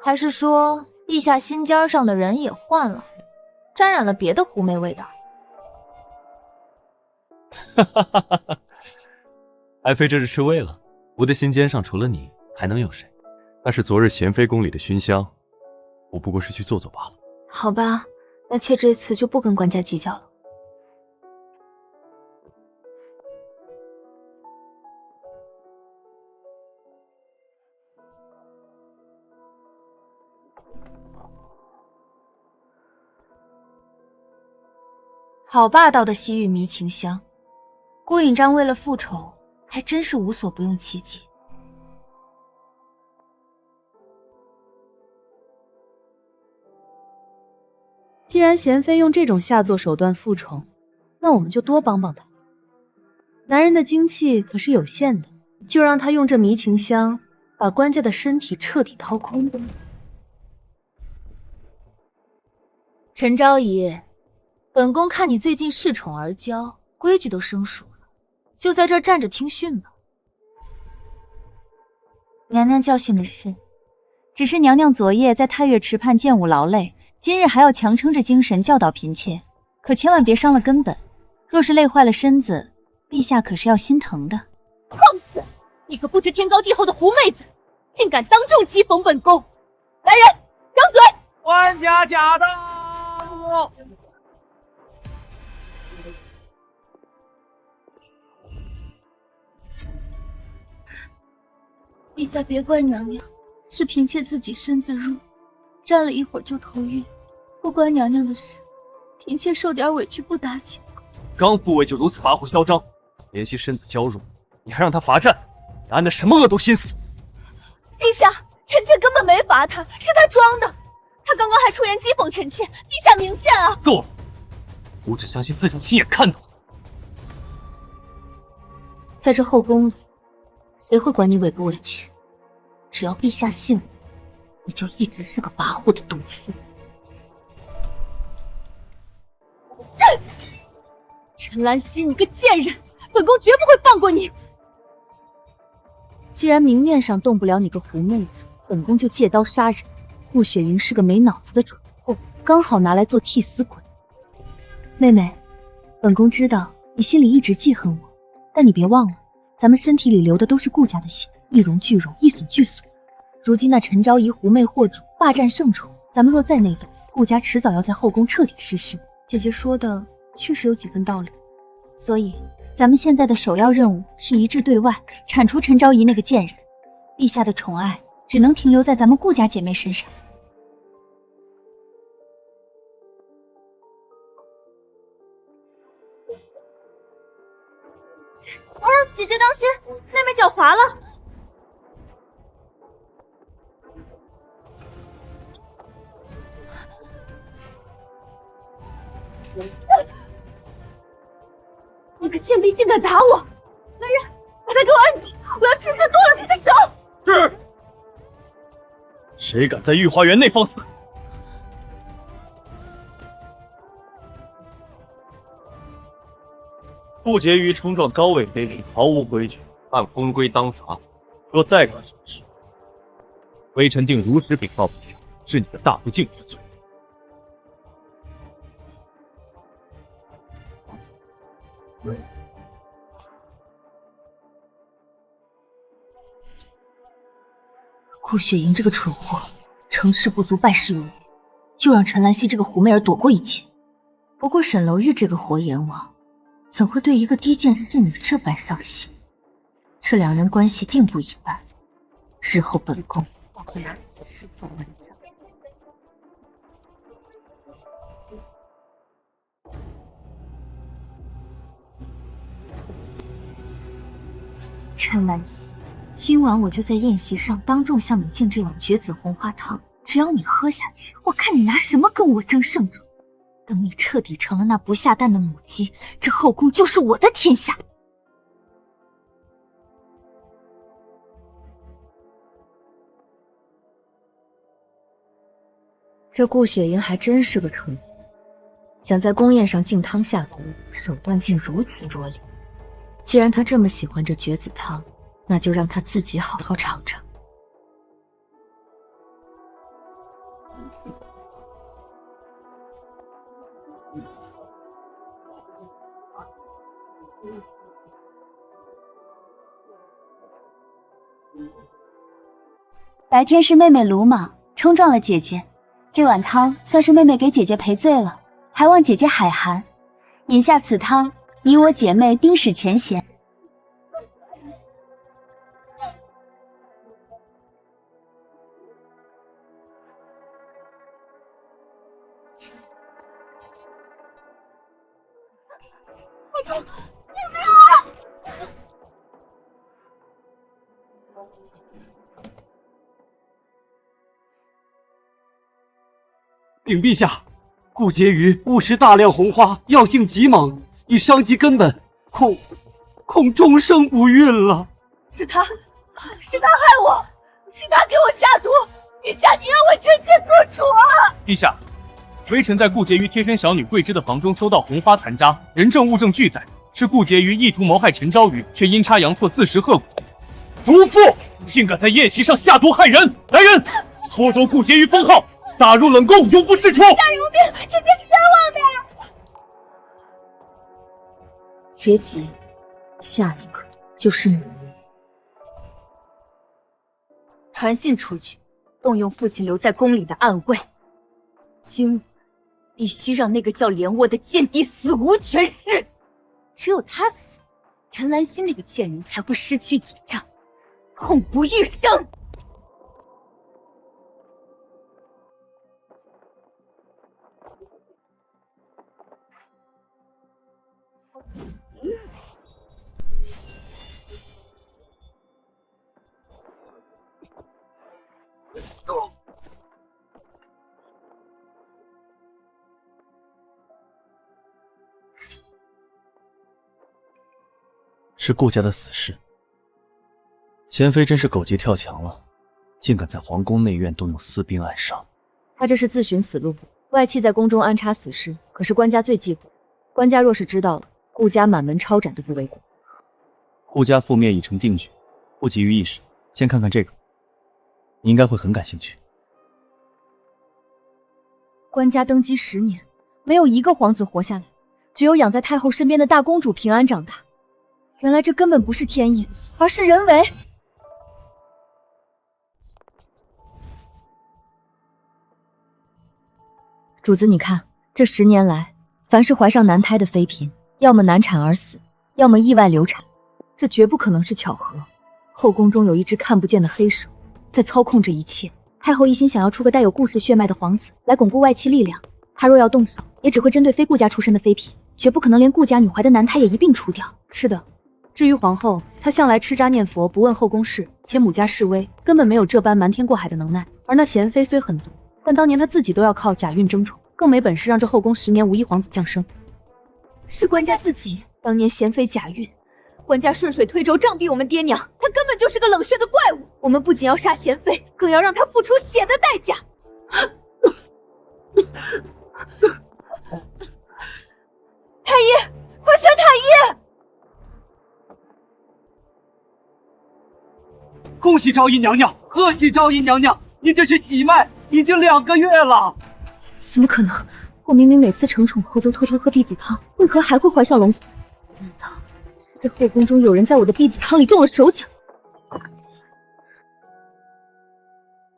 还是说陛下心尖上的人也换了，沾染了别的狐媚味道？哈哈哈哈哈！爱妃这是吃味了。吾的心尖上除了你，还能有谁？那是昨日贤妃宫里的熏香，我不过是去坐坐罢了。好吧，那妾这次就不跟官家计较了。好霸道的西域迷情香，顾引章为了复仇，还真是无所不用其极。既然贤妃用这种下作手段复仇，那我们就多帮帮她。男人的精气可是有限的，就让他用这迷情香把官家的身体彻底掏空吧。陈昭仪，本宫看你最近恃宠而骄，规矩都生疏了，就在这儿站着听训吧。娘娘教训的是，只是娘娘昨夜在太岳池畔剑舞劳累，今日还要强撑着精神教导嫔妾，可千万别伤了根本。若是累坏了身子，陛下可是要心疼的。放肆！你个不知天高地厚的狐妹子，竟敢当众讥讽本宫！来人，张嘴！官家驾到！陛下别怪娘娘，是嫔妾自己身子弱，站了一会儿就头晕，不关娘娘的事，嫔妾受点委屈不打紧。刚复位就如此跋扈嚣张，怜惜身子娇弱，你还让他罚站，你安的什么恶毒心思？陛下，臣妾根本没罚他，是他装的。他刚刚还出言讥讽臣妾，陛下明鉴啊！够了，我只相信自己亲眼看到的。在这后宫里，谁会管你委不委屈？只要陛下信我，你就一直是个跋扈的毒妇。陈兰溪，你个贱人，本宫绝不会放过你！既然明面上动不了你个狐妹子，本宫就借刀杀人。顾雪云是个没脑子的蠢货，刚好拿来做替死鬼。妹妹，本宫知道你心里一直记恨我，但你别忘了，咱们身体里流的都是顾家的血，一荣俱荣，一损俱损。如今那陈昭仪狐媚惑主，霸占圣宠，咱们若再内斗，顾家迟早要在后宫彻底失势。姐姐说的确实有几分道理，所以咱们现在的首要任务是一致对外，铲除陈昭仪那个贱人。陛下的宠爱只能停留在咱们顾家姐妹身上。啊，姐姐当心，妹妹脚滑了。那个贱婢竟敢打我！来人，把他给我按住！我要亲自剁了他的手！是。谁敢在御花园内放肆？顾婕妤冲撞高位妃嫔，毫无规矩，按宫规当罚。若再干什么事，微臣定如实禀告陛下，治你的大不敬之罪。顾雪莹这个蠢货，成事不足败事有余，又让陈兰溪这个狐媚儿躲过一劫。不过沈楼玉这个活阎王，怎会对一个低贱侍女这般上心？这两人关系定不一般，日后本宫要拿此事做文章。陈兰溪，今晚我就在宴席上当众向你敬这碗绝子红花汤，只要你喝下去，我看你拿什么跟我争胜种。等你彻底成了那不下蛋的母鸡，这后宫就是我的天下。这顾雪莹还真是个蠢货，想在宫宴上敬汤下毒，手段竟如此拙劣。既然她这么喜欢这绝子汤，那就让她自己好好尝尝。白天是妹妹鲁莽冲撞了姐姐，这碗汤算是妹妹给姐姐赔罪了，还望姐姐海涵。饮下此汤，你我姐妹冰释前嫌。禀陛下，顾婕妤误食大量红花，药性极猛，已伤及根本，恐终生不孕了。是他害我，是他给我下毒，陛下，你让我臣妾做主啊！陛下，微臣在顾婕妤贴身小女桂枝的房中搜到红花残渣，人证物证俱在，是顾婕妤意图谋害陈昭瑜，却阴差阳错自食恶果。毒妇竟敢在宴席上下毒害人！来人，剥夺顾婕妤封号，打入冷宫，永不释出！大人命，臣妾是冤枉的。别急，下一个就是你。传信出去，动用父亲留在宫里的暗卫。今晚必须让那个叫莲窝的贱婢死无全尸。只有他死，陈兰心那个贱人才会失去倚仗，痛不欲生。是顾家的死士。贤妃真是狗急跳墙了，竟敢在皇宫内院动用私兵暗杀。他这是自寻死路，外戚在宫中安插死士，可是官家最忌讳。官家若是知道了，顾家满门抄斩都不为过。顾家覆灭已成定局，不急于一时。先看看这个，你应该会很感兴趣。官家登基10年，没有一个皇子活下来，只有养在太后身边的大公主平安长大。原来这根本不是天意，而是人为。主子，你看，这10年来，凡是怀上男胎的妃嫔，要么难产而死，要么意外流产，这绝不可能是巧合。后宫中有一只看不见的黑手，在操控这一切。太后一心想要出个带有顾氏血脉的皇子，来巩固外戚力量。她若要动手，也只会针对非顾家出身的妃嫔，绝不可能连顾家女怀的男胎也一并除掉。是的，至于皇后，她向来吃斋念佛，不问后宫事，且母家势微，根本没有这般瞒天过海的能耐。而那贤妃虽狠毒，但当年她自己都要靠假孕争宠，更没本事让这后宫10年无一皇子降生。是官家自己，当年贤妃假孕，官家顺水推舟杖毙我们爹娘，她根本就是个冷血的怪物。我们不仅要杀贤妃，更要让她付出血的代价。太医，快宣太医！恭喜昭仪娘娘，贺喜昭仪娘娘，你这是喜脉，已经2个月了。怎么可能？我明明每次成宠后都偷偷喝避子汤，为何还会怀上龙嗣？难道这后宫中有人在我的避子汤里动了手脚？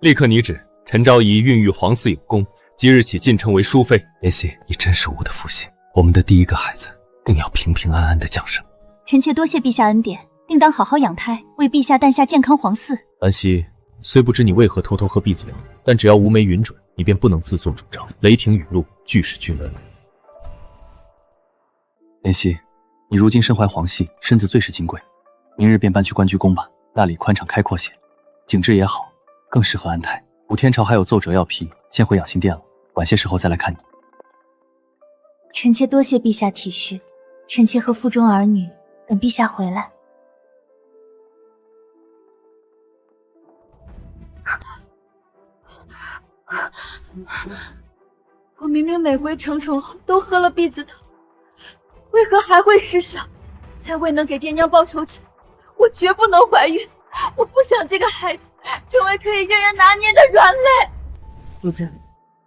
立刻拟旨，陈昭仪孕育皇嗣有功，即日起晋升为淑妃。妍希，你真是我的福星，我们的第一个孩子定要平平安安的降生。臣妾多谢陛下恩典，定当好好养胎，为陛下诞下健康皇嗣。安息，虽不知你为何偷偷喝避子汤，但只要无媒允准，你便不能自作主张，雷霆雨露，俱是君恩。妍希，你如今身怀皇系，身子最是金贵，明日便搬去关雎宫吧，那里宽敞开阔些，景致也好，更适合安胎。武天朝还有奏折要批，先回养心殿了，晚些时候再来看你。臣妾多谢陛下体恤，臣妾和腹中儿女等陛下回来。我明明每回成宠后都喝了避子汤，为何还会失效？才未能给爹娘报仇前，我绝不能怀孕。我不想这个孩子成为可以任人拿捏的软肋。主子，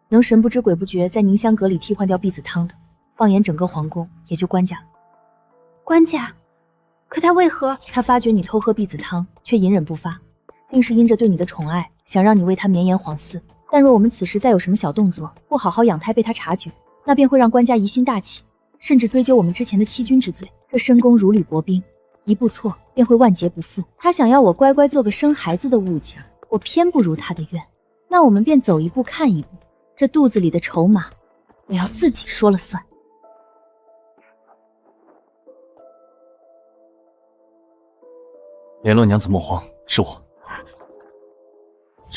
能神不知鬼不觉在凝香阁里替换掉避子汤的，放眼整个皇宫，也就官家了。官家？可他为何？他发觉你偷喝避子汤，却隐忍不发，定是因着对你的宠爱，想让你为他绵延皇嗣。但若我们此时再有什么小动作，不好好养胎被他察觉，那便会让官家疑心大起，甚至追究我们之前的欺君之罪。这深宫如履薄冰，一步错便会万劫不复。他想要我乖乖做个生孩子的物件，我偏不如他的愿，那我们便走一步看一步。这肚子里的筹码，我要自己说了算。联络娘子莫慌，是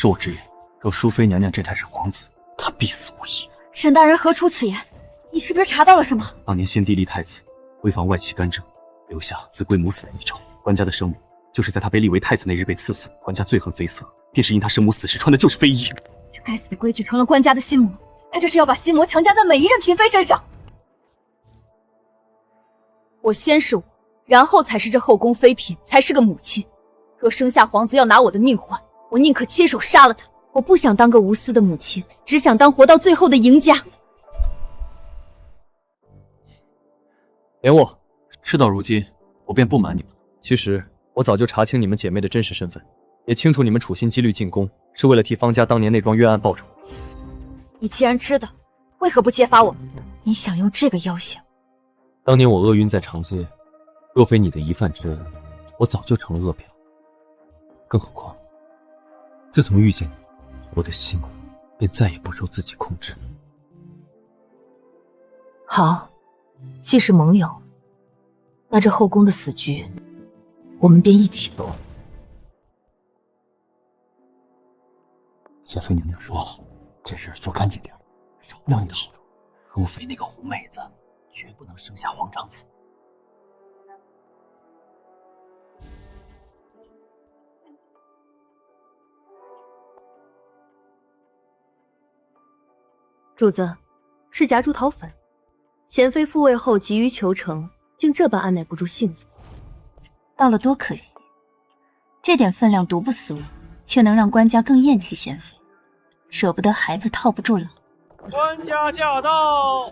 我直言，若淑妃娘娘这胎是皇子，她必死无疑。沈大人何出此言？你是不是查到了什么？当年先帝立太子，为防外戚干政，留下子贵母死的遗诏。官家的生母就是在他被立为太子那日被赐死。官家最恨妃色，便是因他生母死时穿的就是妃衣。这该死的规矩成了官家的心魔，他这是要把心魔强加在每一任嫔妃身上。我先是我，然后才是这后宫妃嫔，才是个母亲。若生下皇子要拿我的命换，我宁可亲手杀了他。我不想当个无私的母亲，只想当活到最后的赢家。连我，事到如今，我便不瞒你们。其实我早就查清你们姐妹的真实身份，也清楚你们处心积虑进宫是为了替方家当年那桩冤案报仇。你既然知道，为何不揭发我们？你想用这个要挟？当年我厄运在长街，若非你的一饭之恩，我早就成了恶殍。更何况，自从遇见你，我的心便再也不受自己控制。好，既是盟友，那这后宫的死局，我们便一起落。贤妃娘娘说了，这事做干净点，少不了你的好处。淑妃那个狐妹子，绝不能生下皇长子。主子，是夹竹桃粉。贤妃复位后急于求成，竟这般按耐不住性子，到了多可惜。这点分量毒不死我，却能让官家更厌弃贤妃。舍不得孩子套不住了。官家驾到！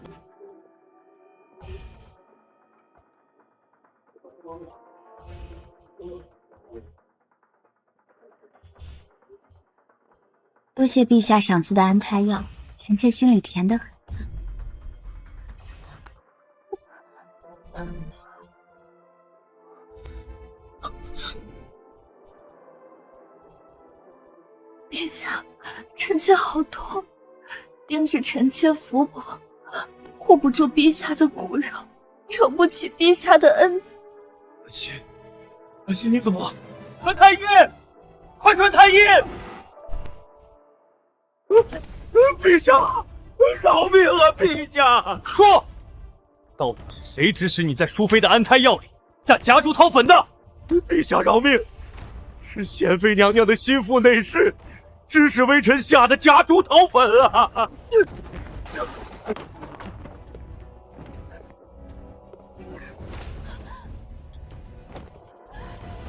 多谢陛下赏赐的安胎药，臣妾心里甜得很。好痛，定是臣妾福薄，护不住陛下的骨肉，承不起陛下的恩赐。安心，你怎么了？传太医，快传太医！陛下，饶命啊！陛下，说，到底是谁指使你在淑妃的安胎药里下夹竹桃粉的？陛下饶命！是贤妃娘娘的心腹内侍，指使微臣下的夹竹桃粉啊！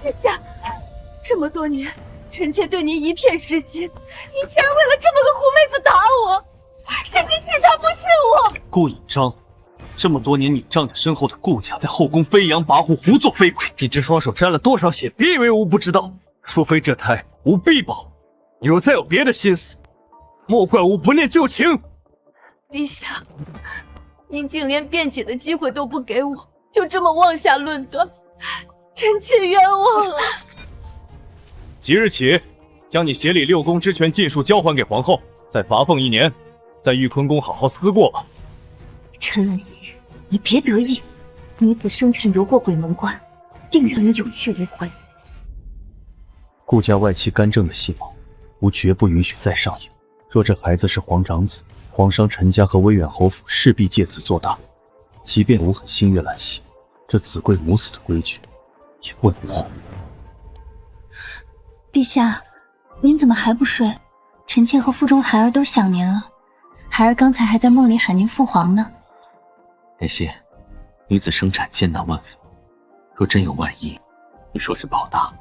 陛下，这么多年，臣妾对您一片失心，您竟然为了这么个狐妹子打我，甚至信他不信我！顾引章，这么多年你仗着身后的顾家，在后宫飞扬跋扈，胡作非为，你这双手沾了多少血？别以为吾不知道。淑妃这胎，吾必保。你若再有别的心思，莫怪吾不念旧情。陛下，您竟连辩解的机会都不给我，就这么妄下论断，臣妾冤枉啊！即日起，将你协理6宫之权尽数交还给皇后，再罚俸1年，在玉坤宫好好思过吧。陈兰溪，你别得意，女子生产游过鬼门关，定让你有去无回。顾家外戚干政的戏码，吾绝不允许再上演。若这孩子是皇长子，皇商陈家和威远侯府势必借此做大。即便吾很心悦兰溪，这子贵母死的规矩也不能破。陛下，您怎么还不睡？臣妾和腹中孩儿都想您了。孩儿刚才还在梦里喊您父皇呢。莲溪，女子生产艰难万分，若真有万一，你说是保大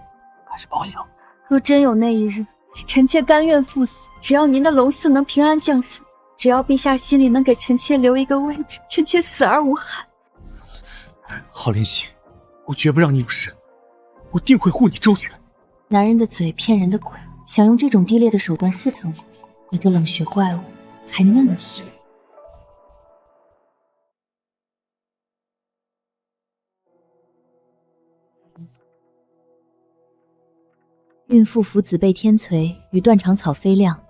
还是保小？若真有那一日，臣妾甘愿赴死，只要您的龙嗣能平安降生，只要陛下心里能给臣妾留一个位置，臣妾死而无憾。好莲溪，我绝不让你有事，我定会护你周全。男人的嘴骗人的鬼，想用这种低劣的手段试探我，你这冷血怪物还那么细。孕妇服子贝天髓与断肠草飞亮，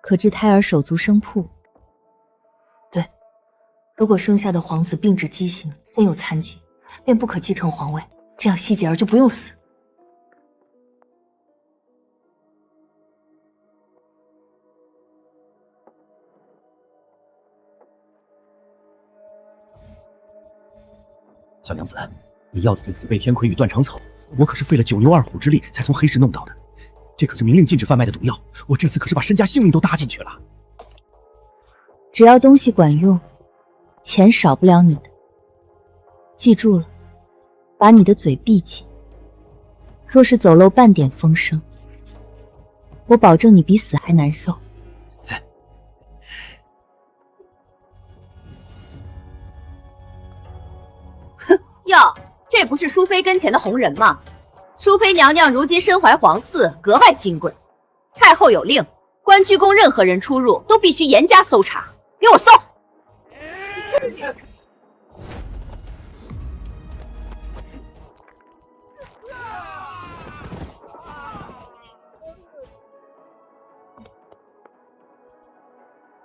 可致胎儿手足生瀑。对，如果生下的皇子病至畸形，真有残疾，便不可继承皇位，这样希姐儿就不用死。小娘子，你要的这紫贝天葵与断肠草，我可是费了9牛2虎之力才从黑市弄到的，这可是明令禁止贩卖的毒药，我这次可是把身家性命都搭进去了。只要东西管用，钱少不了你的。记住了，把你的嘴闭紧，若是走漏半点风声，我保证你比死还难受。哟，这不是淑妃跟前的红人吗？淑妃娘娘如今身怀皇嗣，格外金贵。太后有令，关雎宫任何人出入都必须严加搜查，给我搜！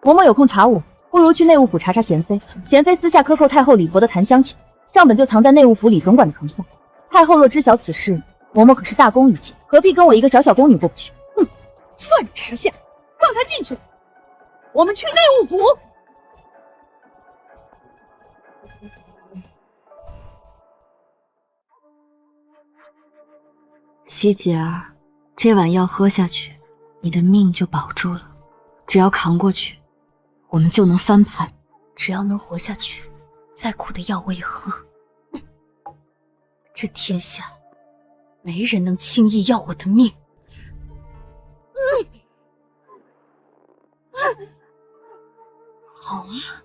嬷嬷有空查我，不如去内务府查查贤妃。贤妃私下克扣太后礼佛的檀香钱，账本就藏在内务府李总管的床下。太后若知晓此事，嬷嬷可是大功于前，何必跟我一个小小宫女过不去？哼，算你识相，放他进去。我们去内务府。希姐儿，这碗药喝下去，你的命就保住了。只要扛过去，我们就能翻盘。只要能活下去，再苦的药我也喝。这天下没人能轻易要我的命。好啊，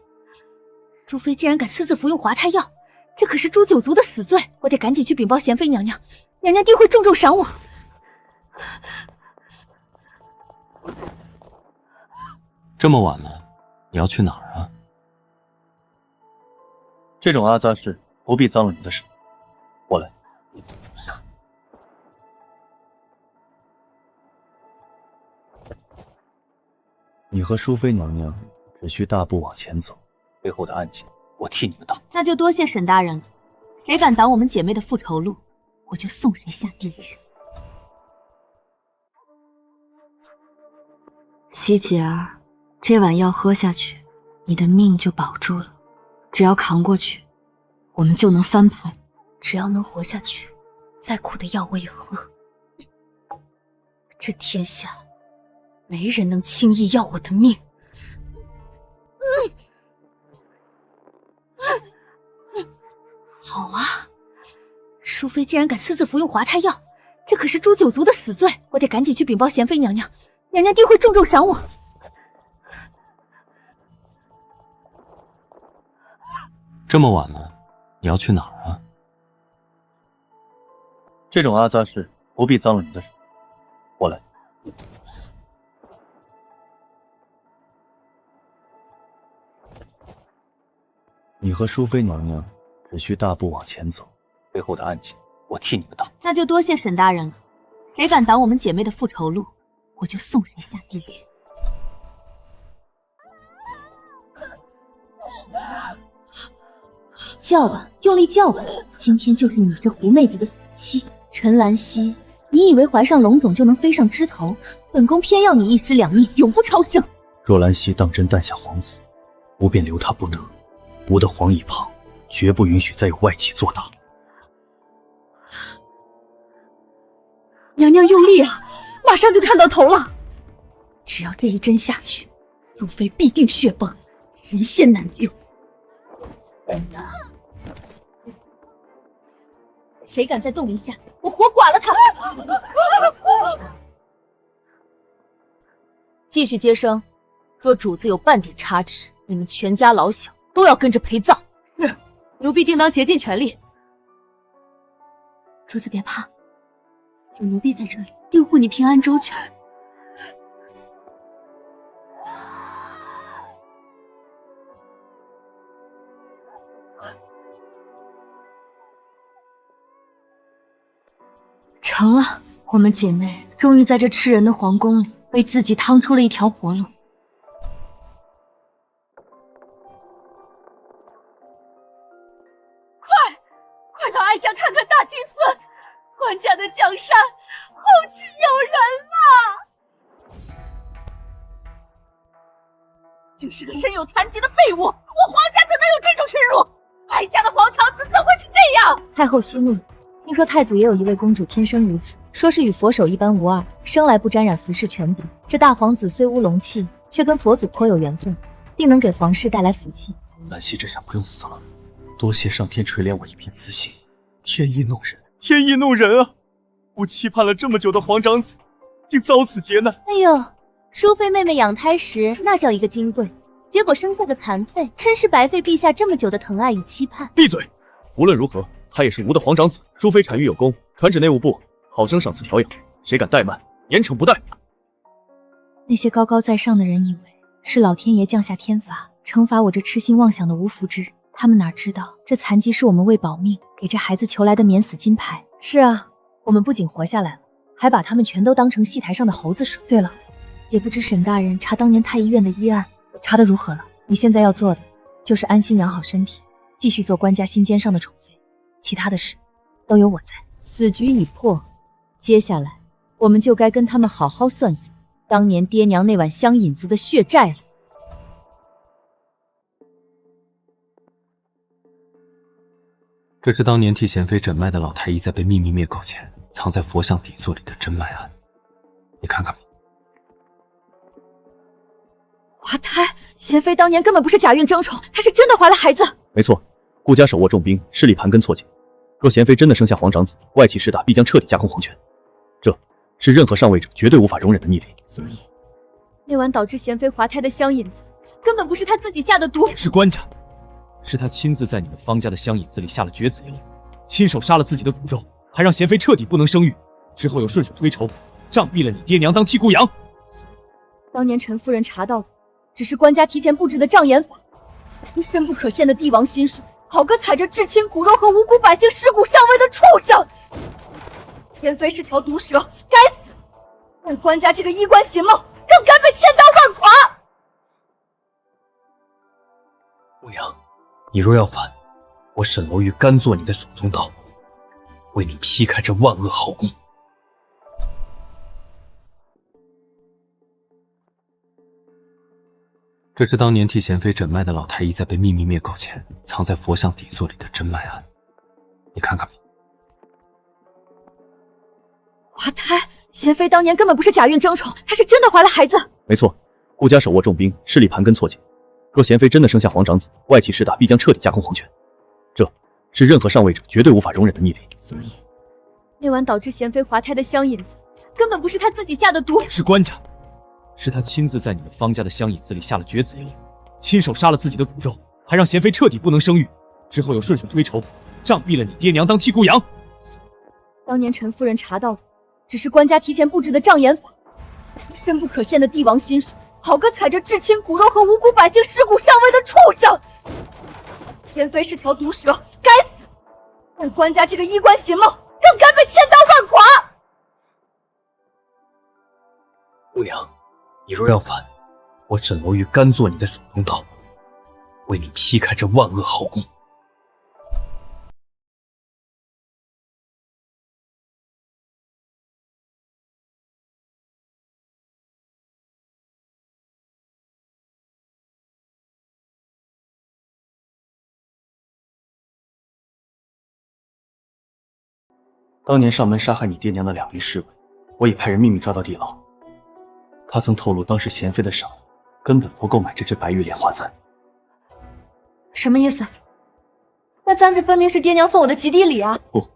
朱妃竟然敢私自服用滑胎药，这可是诛九族的死罪！我得赶紧去禀报贤妃娘娘，娘娘定会重重赏我。这么晚了，你要去哪儿啊？这种阿杂事不必脏了你的手，我来。你和淑妃娘娘只需大步往前走，背后的案件我替你们挡。那就多谢沈大人了。谁敢挡我们姐妹的复仇路，我就送谁下地狱。希姐儿，这碗药喝下去，你的命就保住了。只要扛过去，我们就能翻盘。只要能活下去，再苦的药我也喝。这天下没人能轻易要我的命。好啊，淑妃竟然敢私自服用滑胎药，这可是诛九族的死罪！我得赶紧去禀报贤妃娘娘，娘娘定会重重赏我。这么晚了，你要去哪儿啊？这种阿杂事不必脏了你的手，我来。你和淑妃娘娘只需大步往前走，背后的案件我替你们挡。那就多谢沈大人了。谁敢挡我们姐妹的复仇路，我就送谁下地狱。叫吧，用力叫吧！今天就是你这狐妹子的死期。陈兰溪，你以为怀上龙总就能飞上枝头？本宫偏要你一尸两命，永不超生。若兰溪当真诞下皇子，吾便留他不得。吾的皇椅旁绝不允许再有外戚做大。娘娘用力啊，马上就看到头了。只要这一针下去，如妃必定血崩，人仙难救。谁敢再动一下，我活剐了他！继续接生，若主子有半点差池，你们全家老小都要跟着陪葬。是，奴婢定当竭尽全力。主子别怕，有奴婢在这里，定护你平安周全。成了，我们姐妹终于在这吃人的皇宫里为自己趟出了一条活路。快让哀家看看大金孙，官家的江山后继有人了！竟是个身有残疾的废物，我皇家怎能有这种耻辱？哀家的皇长子怎会是这样？太后息怒，听说太祖也有一位公主天生如此，说是与佛手一般无二，生来不沾染服饰权柄。这大皇子虽无龙气，却跟佛祖颇有缘分，定能给皇室带来福气。兰溪这下不用死了，多谢上天垂怜我一片慈心。天意弄人，天意弄人啊！我期盼了这么久的皇长子，竟遭此劫难。哎呦，淑妃妹妹养胎时那叫一个金贵，结果生下个残废，真是白费陛下这么久的疼爱与期盼。闭嘴！无论如何，他也是吾的皇长子。淑妃产育有功，传旨内务部，好生赏赐调养。谁敢怠慢，严惩不贷。那些高高在上的人以为是老天爷降下天罚，惩罚我这痴心妄想的无福之人。他们哪知道，这残疾是我们为保命给这孩子求来的免死金牌。是啊，我们不仅活下来了，还把他们全都当成戏台上的猴子耍。对了，也不知沈大人查当年太医院的医案查得如何了？你现在要做的就是安心养好身体，继续做官家心尖上的宠妃，其他的事都有我在。死局已破，接下来我们就该跟他们好好算算当年爹娘那碗香引子的血债了。这是当年替贤妃诊脉的老太医在被秘密灭口前藏在佛像底座里的真脉案，你看看吧。滑胎，贤妃当年根本不是假孕争宠，她是真的怀了孩子。没错，顾家手握重兵，势力盘根错节。若贤妃真的生下皇长子，外戚势大必将彻底架空皇权，这是任何上位者绝对无法容忍的逆鳞。所以，那碗导致贤妃滑胎的香引子，根本不是她自己下的毒，是官家。是他亲自在你们方家的香引子里下了绝子药，亲手杀了自己的骨肉，还让贤妃彻底不能生育，之后又顺水推舟，杖毙了你爹娘当替骨羊。当年陈夫人查到的，只是官家提前布置的障眼法，深不可陷的帝王心术，好个踩着至亲骨肉和无辜百姓尸骨上位的畜生！贤妃是条毒蛇，该死！但官家这个衣冠禽貌，更该被千刀万剐！欧阳，你若要反，我沈楼玉甘做你的手中刀，为你劈开这万恶后宫。这是当年替贤妃诊脉的老太医在被秘密灭口前，藏在佛像底座里的真脉案，你看看吧。华胎，贤妃当年根本不是假孕争宠，她是真的怀了孩子。没错，顾家手握重兵，势力盘根错节。若贤妃真的生下皇长子，外戚势大必将彻底架空皇权，这是任何上位者绝对无法容忍的逆鳞。所以，那晚导致贤妃滑胎的香引子，根本不是她自己下的毒，是官家，是他亲自在你们方家的香引子里下了绝子药，亲手杀了自己的骨肉，还让贤妃彻底不能生育，之后又顺水推舟，杖毙了你爹娘当替姑羊。当年陈夫人查到的，只是官家提前布置的障眼法，深不可陷的帝王心术，好个踩着至亲骨肉和无辜百姓尸骨上位的畜生！贤妃是条毒蛇，该死！但官家这个衣冠禽貌，更该被千刀万剐！欧阳，你若要反，我沈楼玉甘做你的手中刀，为你劈开这万恶后宫。当年上门杀害你爹娘的2名侍卫，我已派人秘密抓到地牢。他曾透露，当时贤妃的赏根本不够买这支白玉莲花簪。什么意思？那簪子分明是爹娘送我的及第礼啊！不，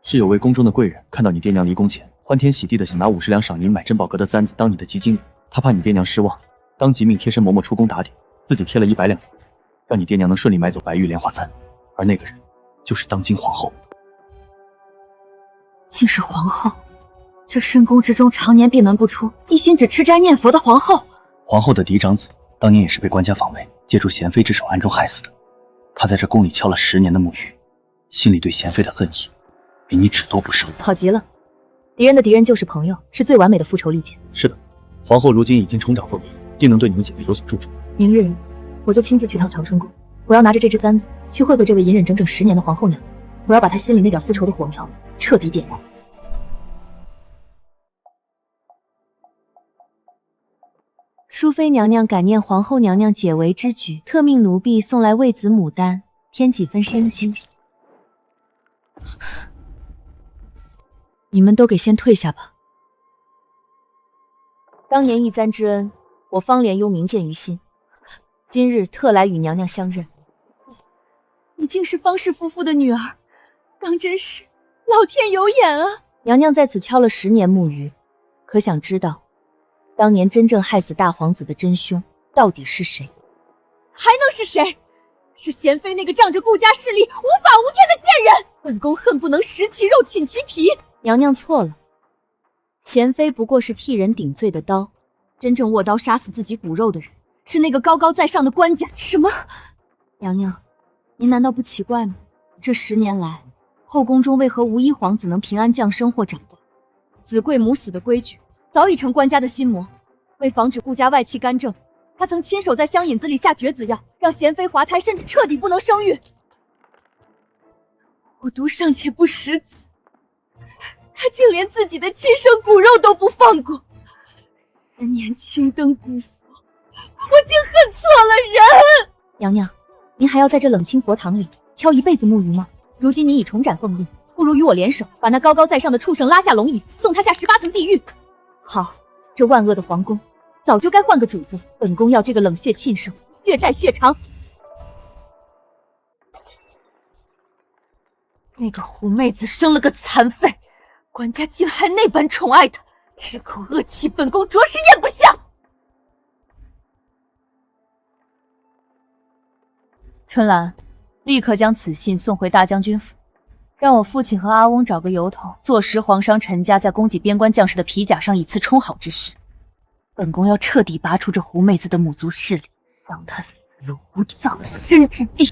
是有位宫中的贵人看到你爹娘离宫前欢天喜地的想拿50两赏银买珍宝阁的簪子当你的基金，他怕你爹娘失望，当即命贴身嬷嬷出宫打点，自己贴了100两银子，让你爹娘能顺利买走白玉莲花簪。而那个人就是当今皇后。竟是皇后，这深宫之中常年闭门不出，一心只吃斋念佛的皇后。皇后的嫡长子当年也是被官家访问，借助贤妃之手暗中害死的。他在这宫里敲了10年的木鱼，心里对贤妃的恨意比你只多不少。好极了，敌人的敌人就是朋友，是最完美的复仇利剑。是的，皇后如今已经重掌凤仪，定能对你们姐妹有所助助。明日我就亲自去趟长春宫，我要拿着这支簪子去会会这位隐忍整整10年的皇后娘，我要把她心里那点复仇的火苗彻底点燃。淑妃娘娘感念皇后娘娘解围之举，特命奴婢送来喂子牡丹，添几分身心。你们都给先退下吧。当年一簪之恩，我方莲幽铭鉴于心，今日特来与娘娘相认。你竟是方氏夫妇的女儿，当真是老天有眼啊！娘娘在此敲了10年木鱼，可想知道当年真正害死大皇子的真凶到底是谁？还能是谁？是贤妃那个仗着顾家势力无法无天的贱人！本宫恨不能食其肉寝其皮！娘娘错了，贤妃不过是替人顶罪的刀，真正握刀杀死自己骨肉的人，是那个高高在上的官家。什么？娘娘，您难道不奇怪吗？这10年来，后宫中为何无一皇子能平安降生或长大？子贵母死的规矩早已成官家的心魔。为防止顾家外戚干政，他曾亲手在香引子里下绝子药，让贤妃滑胎，甚至彻底不能生育。我毒尚且不食子，他竟连自己的亲生骨肉都不放过。10年青灯古佛，我竟恨错了人！娘娘，您还要在这冷清佛堂里敲一辈子木鱼吗？如今您已重斩凤印，不如与我联手，把那高高在上的畜生拉下龙椅，送他下18层地狱。好，这万恶的皇宫早就该换个主子，本宫要这个冷血禽兽血债血偿。那个狐妹子生了个残废，官家竟还那般宠爱她，这口恶气本宫着实咽不下。春兰，立刻将此信送回大将军府，让我父亲和阿翁找个由头，坐实皇商陈家在供给边关将士的皮甲上以次充好之事。本宫要彻底拔除这狐妹子的母族势力，让她死无葬身之地。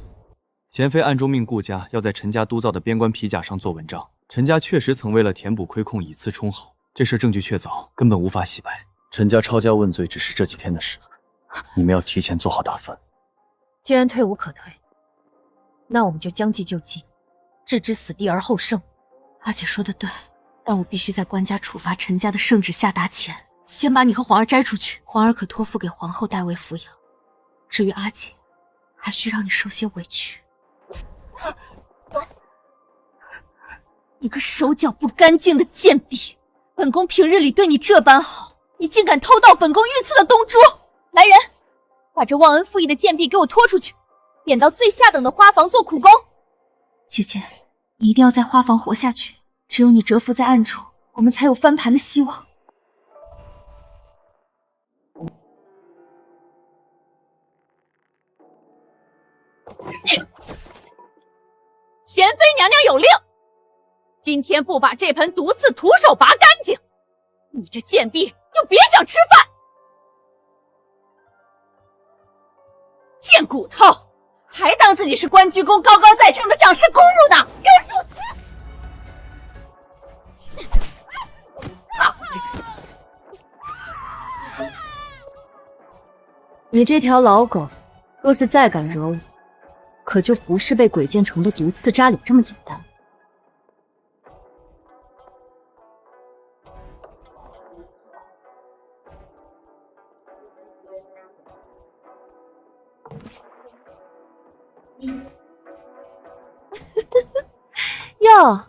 贤妃暗中命顾家要在陈家督造的边关皮甲上做文章，陈家确实曾为了填补亏空以次充好，这事证据确凿，根本无法洗白。陈家抄家问罪只是这几天的事，你们要提前做好打算。既然退无可退，那我们就将计就计，置之死地而后生。阿姐说的对，但我必须在官家处罚陈家的圣旨下达前，先把你和皇儿摘出去，皇儿可托付给皇后代为抚养。至于阿姐，还需让你受些委屈。你个手脚不干净的贱婢！本宫平日里对你这般好，你竟敢偷盗本宫御赐的东珠！来人，把这忘恩负义的贱婢给我拖出去，贬到最下等的花房做苦工。姐姐，你一定要在花房活下去，只有你蛰伏在暗处，我们才有翻盘的希望。贤妃娘娘有令，今天不把这盆毒刺徒手拔干净，你这贱婢就别想吃饭。贱骨头，还当自己是关雎宫高高在上的掌事公主呢，给我受死！你这条老狗，若是再敢惹我，可就不是被鬼剑虫的毒刺扎脸这么简单。哟，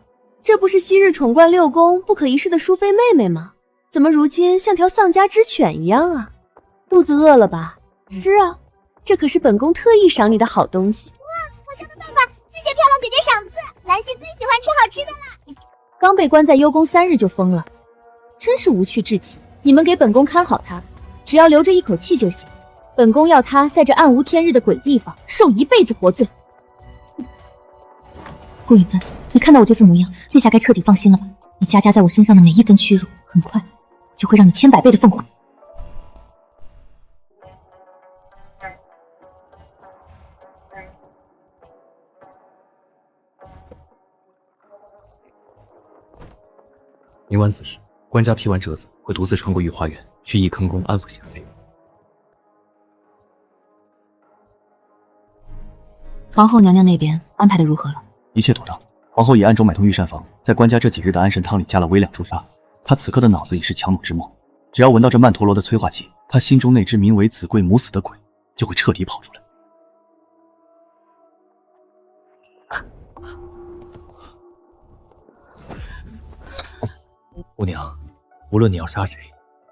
这不是昔日宠冠六宫不可一世的淑妃妹妹吗？怎么如今像条丧家之犬一样啊？肚子饿了吧？吃啊，这可是本宫特意赏你的好东西。哇，好香的爸爸，谢谢漂亮姐姐赏赐，兰溪最喜欢吃好吃的了。刚被关在幽宫3日就疯了，真是无趣至极。你们给本宫看好他，只要留着一口气就行。本宫要他在这暗无天日的鬼地方受一辈子活罪。顾允芬，你看到我这副模样，这下该彻底放心了吧？你佳佳在我身上的每一分屈辱，很快就会让你千百倍的奉还。明晚子时，官家批完折子，会独自穿过御花园，去翊坑宫安抚贤妃。皇后娘娘那边安排的如何了？一切妥当。皇后已暗中买通御膳房，在官家这几日的安神汤里加了微量朱砂。她此刻的脑子已是强弩之末，只要闻到这曼陀罗的催化剂，她心中那只名为子贵母死的鬼就会彻底跑出来。姑娘，无论你要杀谁，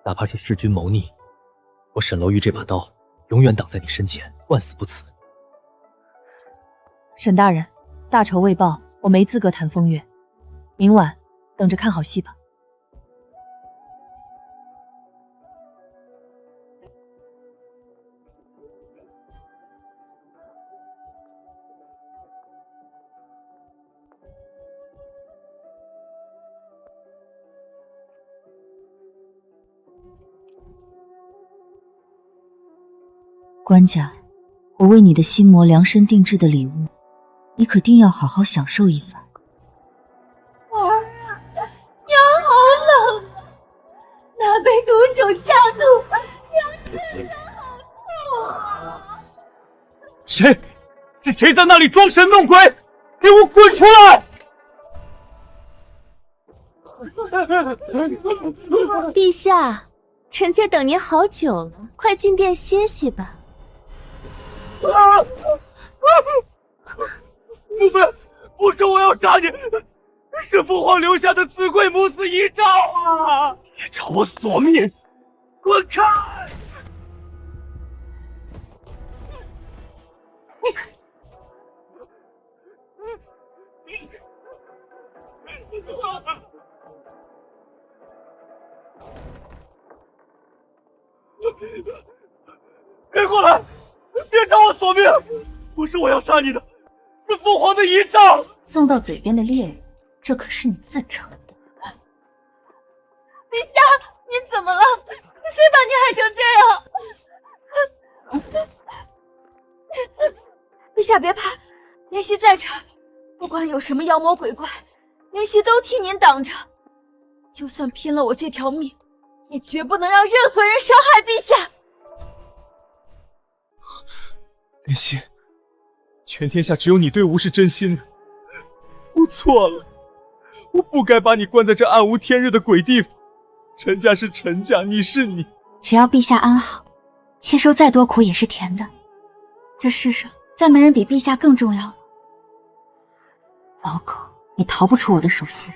哪怕是弑君谋逆，我沈楼玉这把刀永远挡在你身前，万死不辞。沈大人，大仇未报，我没资格谈风月。明晚等着看好戏吧。官家，我为你的心魔量身定制的礼物，你可定要好好享受一番。儿啊，娘好冷啊！那杯毒酒下肚，娘真的好痛啊！谁在那里装神弄鬼？给我滚出来！陛下，臣妾等您好久了，快进殿歇息吧。母妃，不是我要杀你，是父皇留下的子贵母子遗诏啊！别找我索命，滚开！别过来！别找我索命！不是我要杀你的，是父皇的遗诏。送到嘴边的猎人，这可是你自称的。陛下，您怎么了？谁把您害成这样？陛下别怕，莲溪在这儿，不管有什么妖魔鬼怪，莲溪都替您挡着。就算拼了我这条命，也绝不能让任何人伤害陛下。莲溪，全天下只有你对吾是真心的。我错了，我不该把你关在这暗无天日的鬼地方。陈家是陈家，你是你，只要陛下安好，且受再多苦也是甜的。这世上再没人比陛下更重要了。老狗，你逃不出我的手心。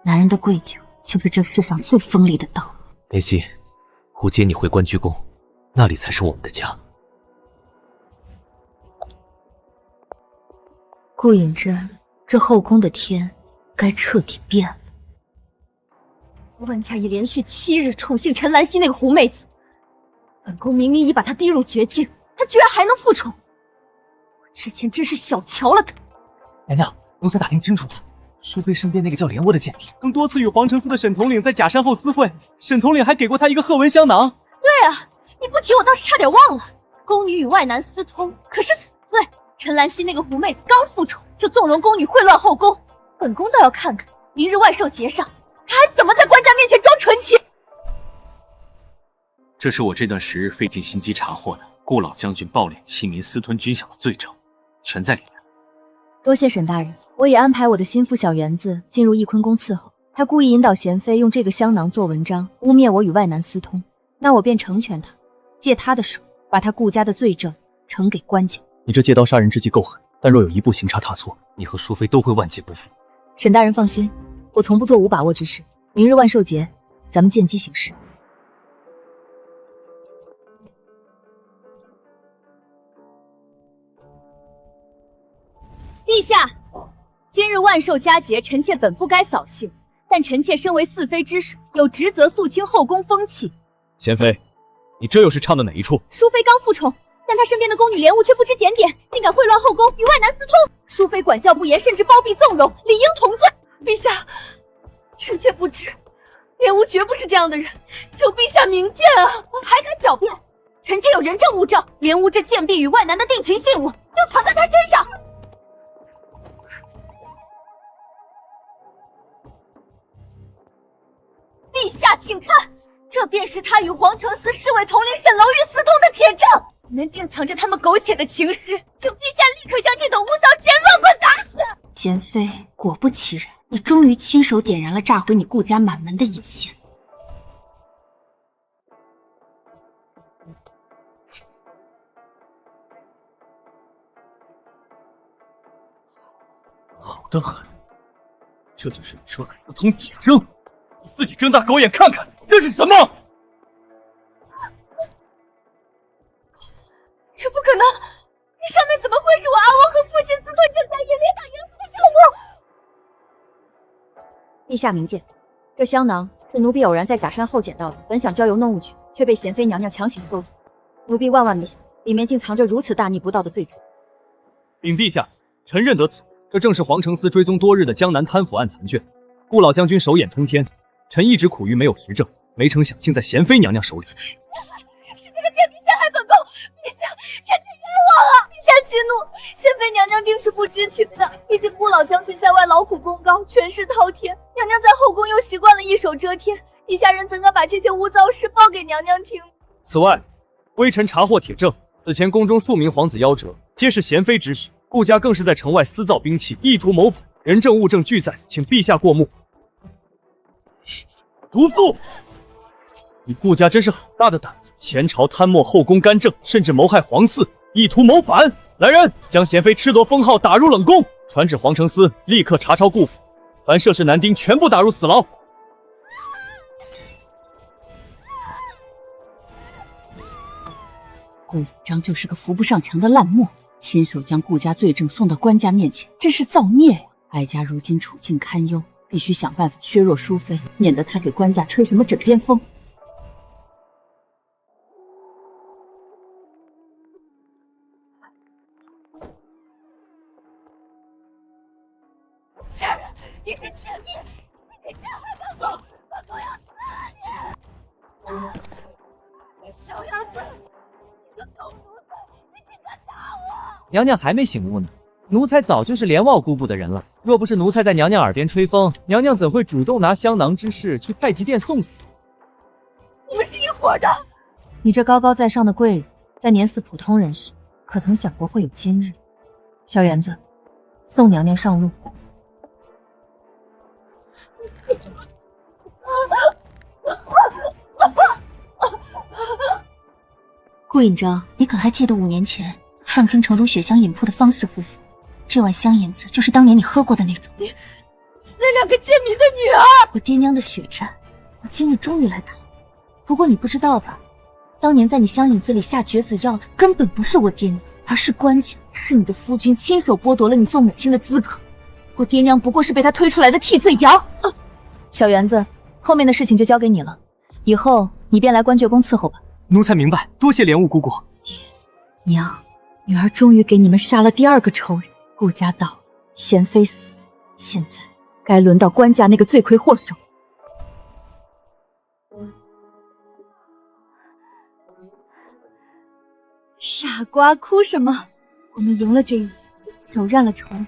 男人的跪求就是这世上最锋利的刀。梅西，吾接你回关雎宫，那里才是我们的家。顾允贞，这后宫的天该彻底变了。万家已连续7日宠幸陈兰溪那个狐妹子，本宫明明已把她逼入绝境，她居然还能复宠，我之前真是小瞧了她。娘娘，奴才打听清楚了，淑妃身边那个叫莲窝的贱婢，更多次与皇城司的沈统领在假山后私会，沈统领还给过她一个鹤纹香囊。对啊，你不提我倒是差点忘了，宫女与外男私通可是死罪。陈兰溪那个狐妹子刚复宠，就纵容宫女秽乱后宫，本宫倒要看看明日万寿节上她还怎么在官家面前装纯情。这是我这段时日费尽心机查获的顾老将军暴敛欺民、私吞军饷的罪证，全在里面。多谢沈大人，我已安排我的心腹小园子进入翊坤宫伺候。他故意引导贤妃用这个香囊做文章，污蔑我与外男私通，那我便成全他，借他的手把他顾家的罪证呈给官家。你这借刀杀人之计够狠，但若有一步行差踏错，你和淑妃都会万劫不复。沈大人放心，我从不做无把握之事。明日万寿节，咱们见机行事。陛下，今日万寿佳节，臣妾本不该扫兴，但臣妾身为四妃之首，有职责肃清后宫风气。贤妃，你这又是唱的哪一处？淑妃刚复宠，但她身边的宫女莲雾却不知检点，竟敢秽乱后宫，与外男私通。淑妃管教不严，甚至包庇纵容，理应同罪。陛下，臣妾不知，莲雾绝不是这样的人，求陛下明鉴啊！还敢狡辩？臣妾有人证物证，莲雾这贱婢与外男的定情信物就藏在她身上。陛下，请看，这便是他与皇城司侍卫统领沈楼玉私通的铁证，里面定藏着他们苟且的情诗。求陛下立刻将这等无骚之人乱棍打死！贤妃，果不其然，你终于亲手点燃了炸毁你顾家满门的引线。好的很，这就是你说的私通铁证。你自己睁大狗眼看看，这是什么？这不可能！这上面怎么会是我阿王和父亲私吞正在野连打营私的证物？陛下明鉴，这香囊是奴婢偶然在假山后捡到的，本想交由弄物去，却被贤妃娘娘强行搜走。奴婢万万没想，里面竟藏着如此大逆不道的罪证。禀陛下，臣认得此物，这正是皇城司追踪多日的江南贪腐案残卷。顾老将军手眼通天，臣一直苦于没有实证，没成想竟在贤妃娘娘手里。是这个贱婢陷害本宫，陛下，臣妾冤枉了！陛下息怒，贤妃娘娘定是不知情的。毕竟顾老将军在外劳苦功高，权势滔天，娘娘在后宫又习惯了一手遮天，陛下人怎敢把这些污糟事报给娘娘听？此外，微臣查获铁证，此前宫中数名皇子夭折，皆是贤妃指使，顾家更是在城外私造兵器，意图谋反，人证物证俱在，请陛下过目。毒妇，你顾家真是好大的胆子！前朝贪没后宫干政，甚至谋害皇嗣，意图谋反。来人，将贤妃褫夺封号打入冷宫，传旨皇城司立刻查抄顾府，凡涉事男丁全部打入死牢。顾永璋就是个扶不上墙的烂墨，亲手将顾家罪证送到官家面前，真是造孽呀！哀家如今处境堪忧，必须想办法削弱淑妃，免得她给官家吹什么枕边风。贱人，你是贱婢，你陷害本宫，本宫要杀你！小样子，你个狗奴才，你竟敢打我！娘娘还没醒悟呢，奴才早就是连望姑姑的人了。若不是奴才在娘娘耳边吹风，娘娘怎会主动拿香囊之事去太极殿送死？你们是一伙的！你这高高在上的贵人，在碾死普通人时，可曾想过会有今日？小园子，送娘娘上路。顾引章，你可还记得5年前上京城如雪乡饮铺的方氏夫妇？这碗香饮子就是当年你喝过的那种。那2个贱民的女儿！我爹娘的血战，我今日终于来打。不过你不知道吧？当年在你香饮子里下绝子药的根本不是我爹娘，而是官家，是你的夫君亲手剥夺了你做母亲的资格。我爹娘不过是被他推出来的替罪羊。小园子，后面的事情就交给你了，以后你便来关阙宫伺候吧。奴才明白，多谢莲雾姑姑。娘，女儿终于给你们杀了第2个仇人。顾家倒了，贤妃死了，现在该轮到官家那个罪魁祸首。傻瓜，哭什么？我们赢了这一次，手刃了仇人。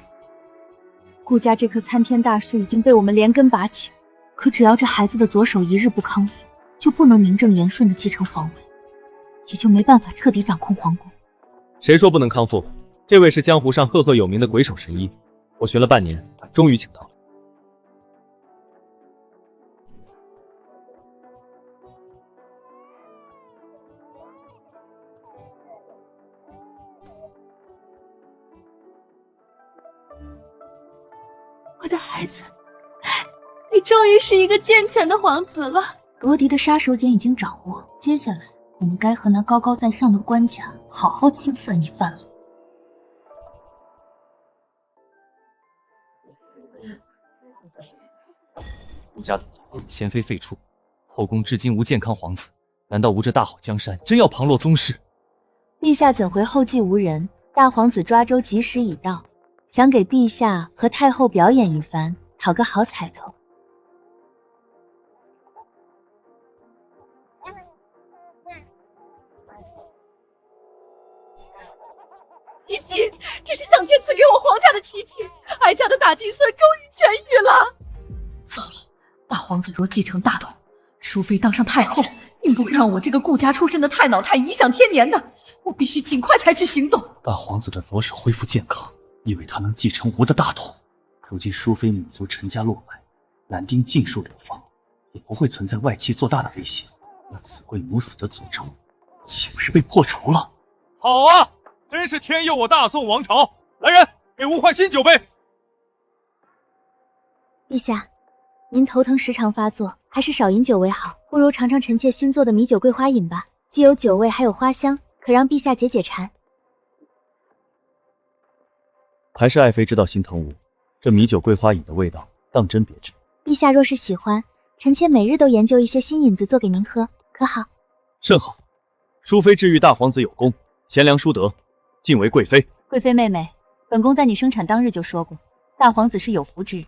顾家这棵参天大树已经被我们连根拔起，可只要这孩子的左手一日不康复，就不能名正言顺地继承皇位，也就没办法彻底掌控皇宫。谁说不能康复？这位是江湖上赫赫有名的鬼手神医，我寻了半年，终于请到了。我的孩子，你终于是一个健全的皇子了。罗迪的杀手锏已经掌握，接下来我们该和那高高在上的官家好好清算一番了。顾家的贤妃废黜，后宫至今无健康皇子，难道无这大好江山，真要旁落宗室？陛下怎会后继无人？大皇子抓周吉时已到，想给陛下和太后表演一番，讨个好彩头。琪琪，这是上天赐给我皇家的奇迹，哀家的大金孙终于痊愈了。糟了，大皇子若继承大统，淑妃当上太后，定不会让我这个顾家出身的太老太颐享天年的。我必须尽快采取行动。大皇子的左手恢复健康，意味他能继承吾的大统。如今淑妃母族陈家落败，男丁尽数流放，也不会存在外戚做大的危险。那子贵母死的诅咒，岂不是被破除了？好啊，真是天佑我大宋王朝！来人，给吾换新酒杯。陛下，您头疼时常发作，还是少饮酒为好。不如尝尝臣妾新做的米酒桂花饮吧，既有酒味，还有花香，可让陛下解解馋。还是爱妃知道心疼吾，这米酒桂花饮的味道当真别致。陛下若是喜欢，臣妾每日都研究一些新饮子做给您喝，可好？甚好。淑妃治愈大皇子有功，贤良淑德，敬为贵妃。贵妃妹妹，本宫在你生产当日就说过，大皇子是有福之人，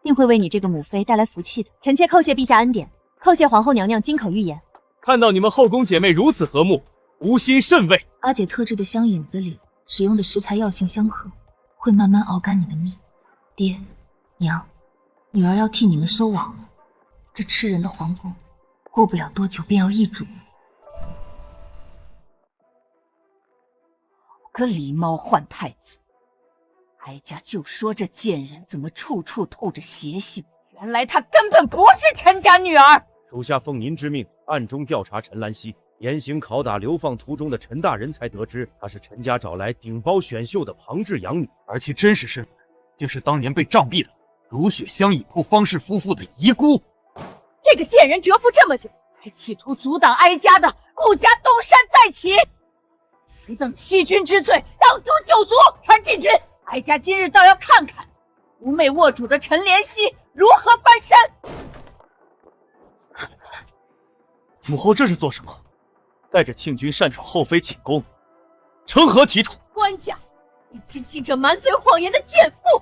定会为你这个母妃带来福气的。臣妾叩谢陛下恩典，叩谢皇后娘娘金口玉言。看到你们后宫姐妹如此和睦，吾心甚慰。阿姐特制的香饮子里使用的食材药性相合，会慢慢熬干你的命。爹娘，女儿要替你们收网了。这吃人的皇宫，过不了多久便要易主。个狸猫换太子，哀家就说这贱人怎么处处透着邪性，原来她根本不是陈家女儿。属下奉您之命，暗中调查陈兰溪，严刑拷打流放途中的陈大人，才得知她是陈家找来顶包选秀的旁支养女，而其真实身份竟是当年被杖毙的如雪乡饮铺方氏夫妇的遗孤。这个贱人蛰伏这么久，还企图阻挡哀家的顾家东山再起，此等欺君之罪，当诛九族，传禁军。哀家今日倒要看看妩媚握主的陈莲溪如何翻身。母后这是做什么？带着庆军擅闯后妃寝宫，成何体统？官家，你轻信这满嘴谎言的贱妇！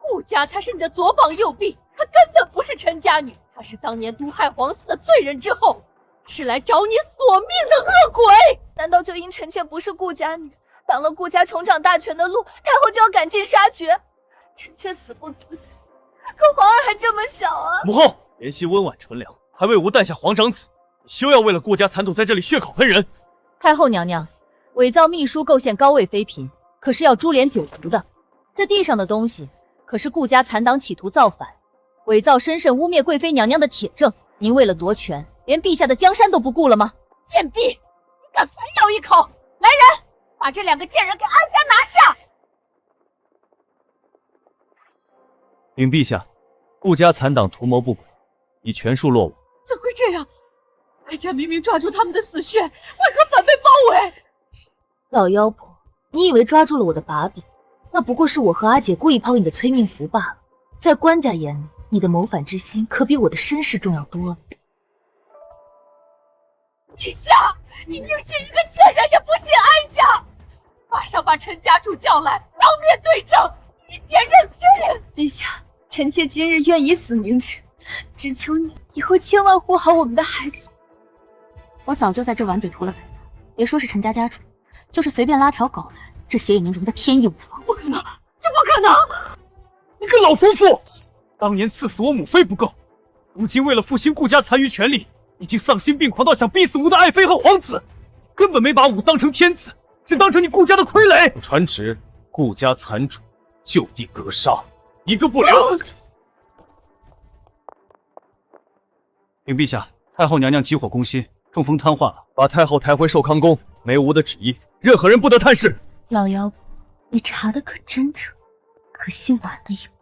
顾家才是你的左膀右臂，她根本不是陈家女，她是当年毒害皇嗣的罪人之后，是来找你索命的恶鬼！难道就因臣妾不是顾家女，挡了顾家重掌大权的路，太后就要赶尽杀绝？臣妾死不足惜，可皇儿还这么小啊！母后，莲溪温婉纯良，还为吾诞下皇长子，你休要为了顾家残土在这里血口喷人！太后娘娘，伪造秘书构陷高位妃嫔，可是要株连九族的。这地上的东西，可是顾家残党企图造反，伪造身份污蔑贵妃娘娘的铁证。您为了夺权，连陛下的江山都不顾了吗？贱婢，你敢反咬一口！来人，把这2个贱人给安家拿下！禀陛下，顾家残党图谋不轨，已全数落网。怎会这样？哀家明明抓住他们的死穴，为何反被包围？老妖婆，你以为抓住了我的把柄，那不过是我和阿姐故意抛你的催命符罢了。在官家眼里，你的谋反之心可比我的身世重要多了。陛下，你宁信一个贱人，也不信哀家！马上把陈家主叫来，当面对证，以血认亲。陛下，臣妾今日愿以死明志，只求你以后千万护好我们的孩子。我早就在这碗底涂了白粉，别说是陈家家主，就是随便拉条狗来，这血也能融得天衣无缝。不可能，这不可能！你个老夫妇，当年赐死我母妃不够，如今为了复兴顾家残余权力，已经丧心病狂到想逼死吾的爱妃和皇子，根本没把吾当成天子，只当成你顾家的傀儡。传旨，顾家残主就地格杀，一个不留。禀陛下，太后娘娘急火攻心，中风瘫痪了，把太后抬回寿康宫，没吾的旨意，任何人不得探视。老妖婆，你查的可真准，可惜晚了一步。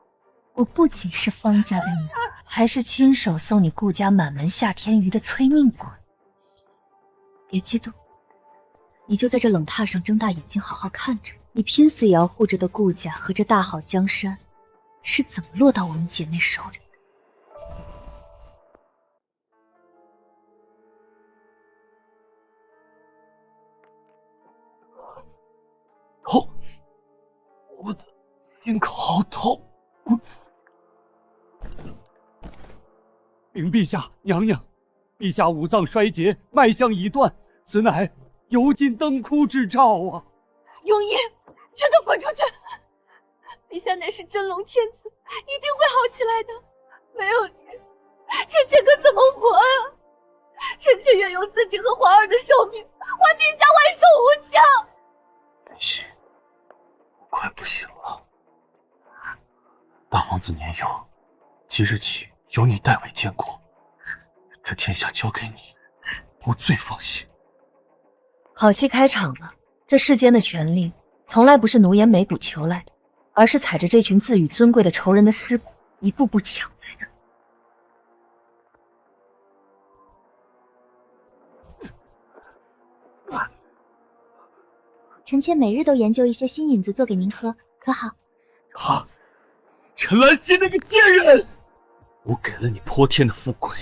我不仅是方家的女儿，还是亲手送你顾家满门下天鱼的催命鬼。别激动，你就在这冷榻上睁大眼睛好好看着，你拼死也要护着的顾家和这大好江山，是怎么落到我们姐妹手里的。痛，我的心口好痛。禀陛下，娘娘，陛下五脏衰竭，脉象已断，此乃油尽灯枯之兆啊！庸医，全都滚出去！陛下乃是真龙天子，一定会好起来的。没有你，臣妾可怎么活啊？臣妾愿用自己和皇儿的寿命，还陛下万寿无疆。林夕，我快不行了。大皇子年幼，即日起由你代为监国，这天下交给你，我最放心。好戏开场了，这世间的权力从来不是奴颜美骨求来的，而是踩着这群自诩尊贵的仇人的尸骨，一步步抢来的。臣妾每日都研究一些新饮子做给您喝，可好？好。陈兰溪那个贱人！我给了你泼天的富贵，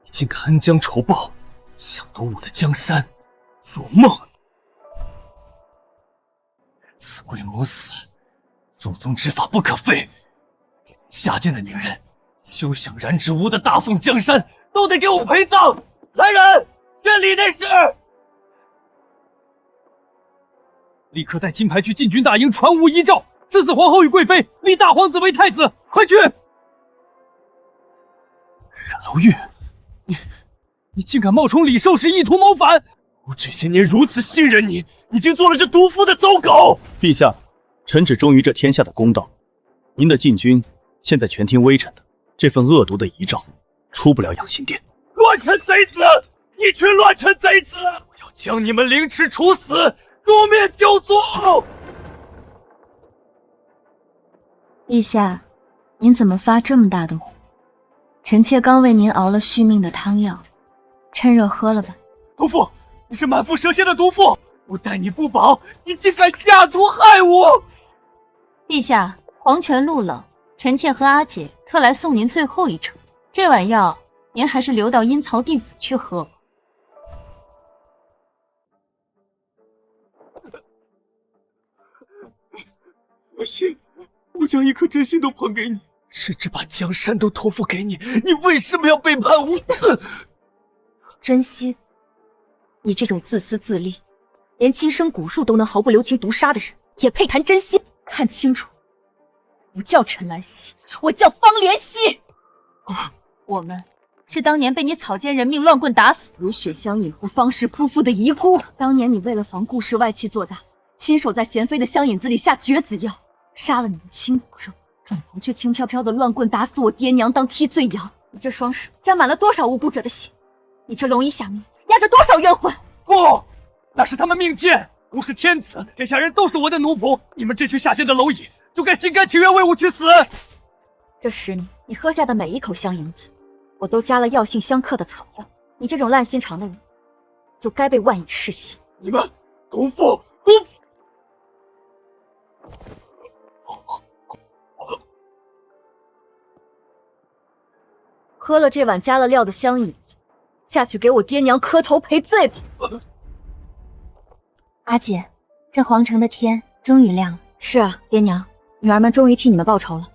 你竟敢恩将仇报，想夺我的江山，做梦！此贵母死，祖宗之法不可废。下贱的女人，休想染指吾的大宋江山，都得给我陪葬！来人，镇里内侍！立刻带金牌去禁军大营传吾遗诏，赐死皇后与贵妃，立大皇子为太子。快去！沈楼玉，你竟敢冒充李寿时，意图谋反！我这些年如此信任你，你竟做了这毒妇的走狗！陛下，臣只忠于这天下的公道。您的禁军现在全听微臣的，这份恶毒的遗诏出不了养心殿。乱臣贼子，一群乱臣贼子！我要将你们凌迟处死，诛灭九族！陛下，您怎么发这么大的火？臣妾刚为您熬了续命的汤药，趁热喝了吧。毒妇，你是满腹蛇蝎的毒妇！我待你不薄，你竟敢下毒害我！陛下，黄泉路冷，臣妾和阿姐特来送您最后一程。这碗药，您还是留到阴曹地府去喝吧。我信，我将一颗真心都捧给你，甚至把江山都托付给你，你为什么要背叛我？真心？你这种自私自利，连亲生骨树都能毫不留情毒杀的人，也配谈真心？看清楚，不叫陈兰溪，我叫方莲溪。我们是当年被你草菅人命、乱棍打死，如雪乡隐户方氏夫妇的遗孤。当年你为了防顾氏外戚做大，亲手在贤妃的香引子里下绝子药，杀了你的亲骨肉，转头却轻飘飘的乱棍打死我爹娘当替罪羊。你这双手沾满了多少无辜者的血？你这龙椅下面压着多少冤魂？不，那是他们命贱，不是天子，天下人都是我的奴仆。你们这群下贱的蝼蚁，就该心甘情愿为我去死。这10年你喝下的每一口香银子，我都加了药性相克的草药。你这种烂心肠的人，就该被万蚁噬息。你们毒妇，喝了这碗加了料的香引子，下去给我爹娘磕头赔罪吧。阿姐，这皇城的天终于亮了。是啊，爹娘，女儿们终于替你们报仇了。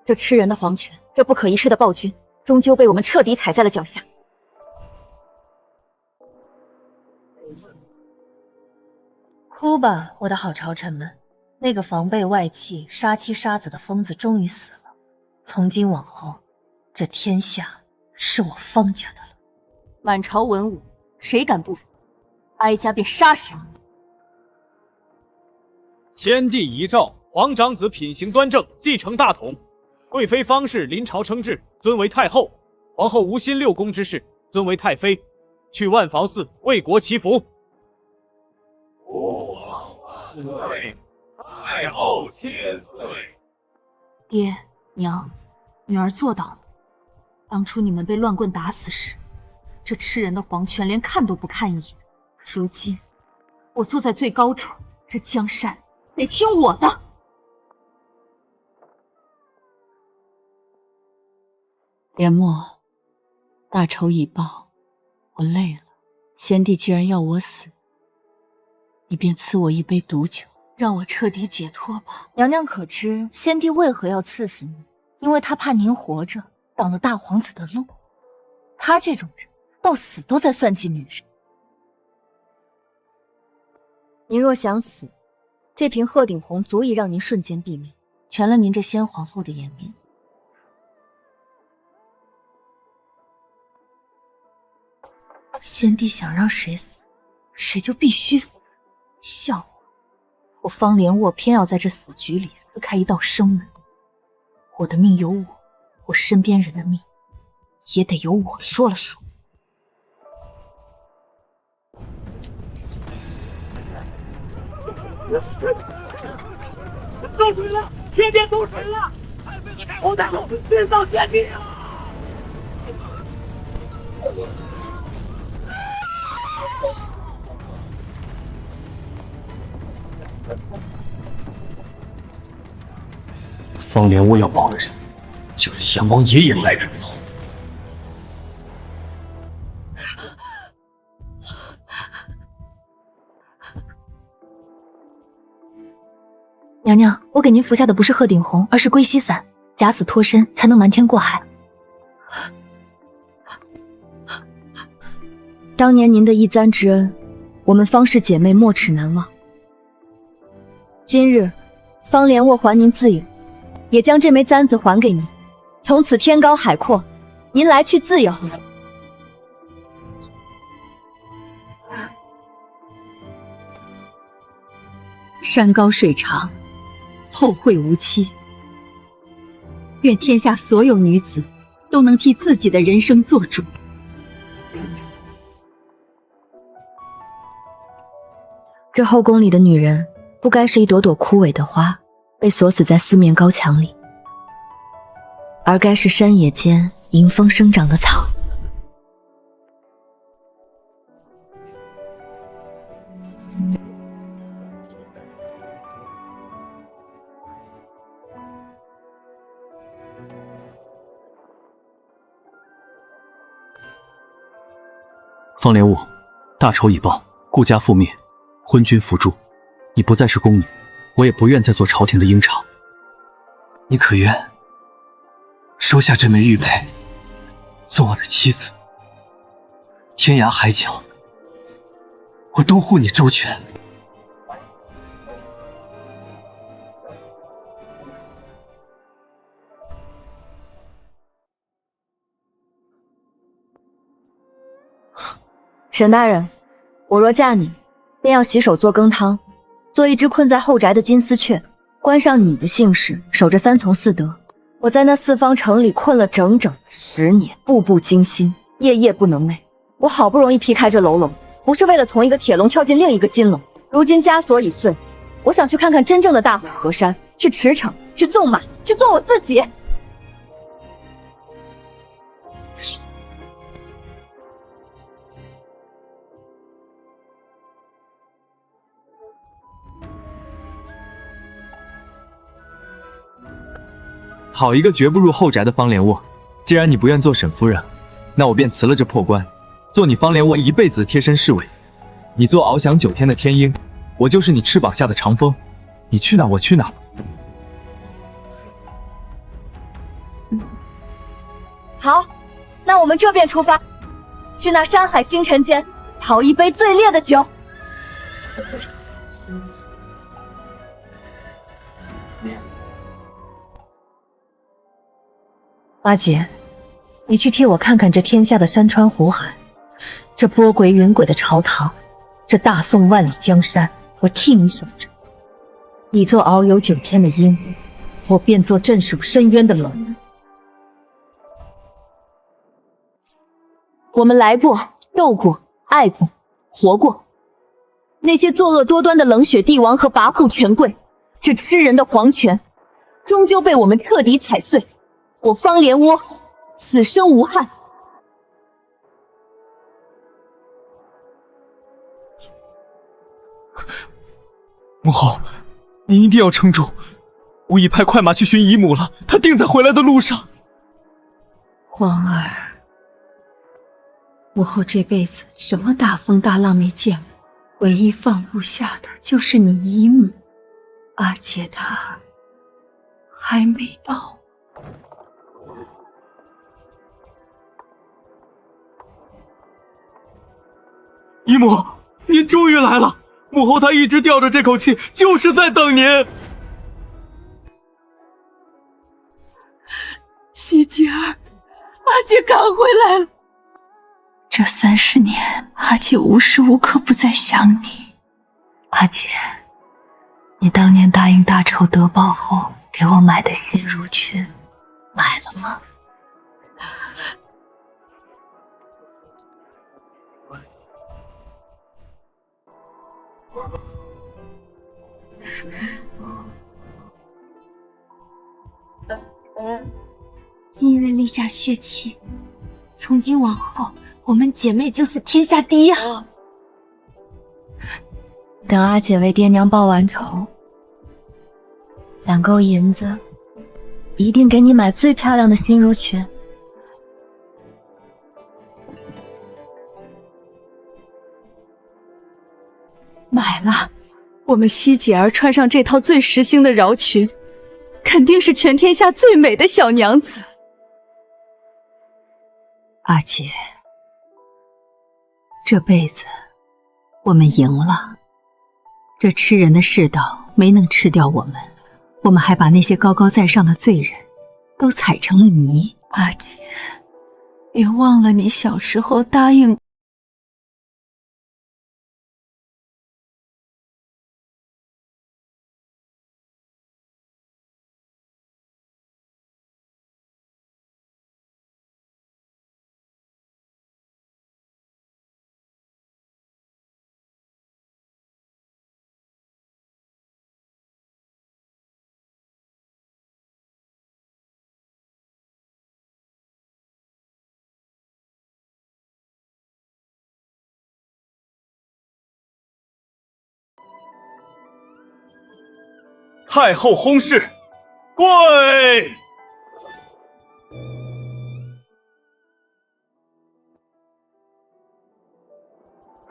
这吃人的皇权，这不可一世的暴君，终究被我们彻底踩在了脚下。哭吧，我的好朝臣们，那个防备外戚、杀妻杀子的疯子终于死了。从今往后，这天下是我方家的了。满朝文武，谁敢不服？哀家便杀谁。先帝遗诏，皇长子品行端正，继承大统。贵妃方氏临朝称制，尊为太后。皇后无心6宫之事，尊为太妃。去万房寺为国祈福。父王万岁，太后千岁。爹娘，女儿做到了。当初你们被乱棍打死时，这吃人的皇权连看都不看一眼。如今我坐在最高处，这江山得听我的。莲墨，大仇已报，我累了。先帝既然要我死，你便赐我一杯毒酒，让我彻底解脱吧。娘娘可知先帝为何要赐死你？因为他怕您活着挡了大皇子的路。他这种人到死都在算计女人。您若想死，这瓶鹤顶红足以让您瞬间毙命，全了您这先皇后的颜面。先帝想让谁死，谁就必须死。笑话！我方连卧偏要在这死局里撕开一道生门。我的命由我身边人的命也得由我说了算。走水了，天殿走水了！太妃和太后太后殉葬先帝啊！方连我要保的人，就是阎王爷也来人走。娘娘，我给您服下的不是鹤顶红，而是归西散，假死脱身才能瞒天过海。当年您的一簪之恩，我们方氏姐妹没齿难忘。今日方连卧还您自由，也将这枚簪子还给您。从此天高海阔，您来去自由。山高水长，后会无期。愿天下所有女子都能替自己的人生做主。这后宫里的女人，不该是一朵朵枯萎的花，被锁死在四面高墙里，而该是山野间迎风生长的草。方连卧，大仇已报，顾家覆灭，昏君伏诛，你不再是宫女，我也不愿再做朝廷的鹰巢。你可愿收下这枚玉佩，做我的妻子？天涯海角，我都护你周全。沈大人，我若嫁你，便要洗手做羹汤，做一只困在后宅的金丝雀，关上你的姓氏，守着三从四德。我在那四方城里困了整整10年，步步惊心，夜夜不能寐。我好不容易劈开这牢笼，不是为了从一个铁笼跳进另一个金笼。如今枷锁已碎，我想去看看真正的大虎河山，去驰骋，去纵马，去做我自己。好一个绝不入后宅的方莲卧！既然你不愿做沈夫人，那我便辞了这破官，做你方莲卧一辈子的贴身侍卫。你做翱翔9天的天鹰，我就是你翅膀下的长风，你去哪我去哪。好，那我们这便出发，去那山海星辰间讨一杯最烈的酒。阿姐，你去替我看看这天下的山川湖海，这波诡云诡的朝堂，这大宋万里江山，我替你守着。你做遨游9天的鹰，我便做镇守深渊的龙。我们来过，斗过，爱过，活过。那些作恶多端的冷血帝王和跋扈权贵，这吃人的皇权，终究被我们彻底踩碎。我方莲窝此生无憾。母后，您一定要撑住，我已派快马去寻姨母了，她定在回来的路上。皇儿，母后这辈子什么大风大浪没见过，唯一放不下的就是你姨母。阿姐她还没到。姨母，您终于来了！母后她一直吊着这口气，就是在等您。希姐儿，阿姐赶回来了。这30年，阿姐无时无刻不在想你。阿姐，你当年答应大仇得报后给我买的新襦裙，买了吗？今日立下血契，从今往后，我们姐妹就是天下第一好。等阿姐为爹娘报完仇，攒够银子，一定给你买最漂亮的新襦裙。买了，我们希姐儿穿上这套最时兴的襁裙，肯定是全天下最美的小娘子。阿姐，这辈子我们赢了，这吃人的世道没能吃掉我们，我们还把那些高高在上的罪人都踩成了泥。阿姐，别忘了你小时候答应太后薨逝，跪！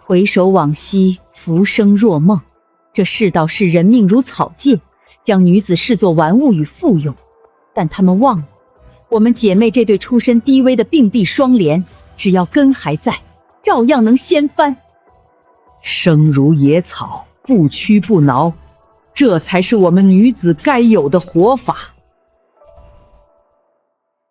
回首往昔，浮生若梦。这世道视人命如草芥，将女子视作玩物与附庸。但他们忘了，我们姐妹这对出身低微的并蒂双莲，只要根还在，照样能掀翻。生如野草，不屈不挠，这才是我们女子该有的活法。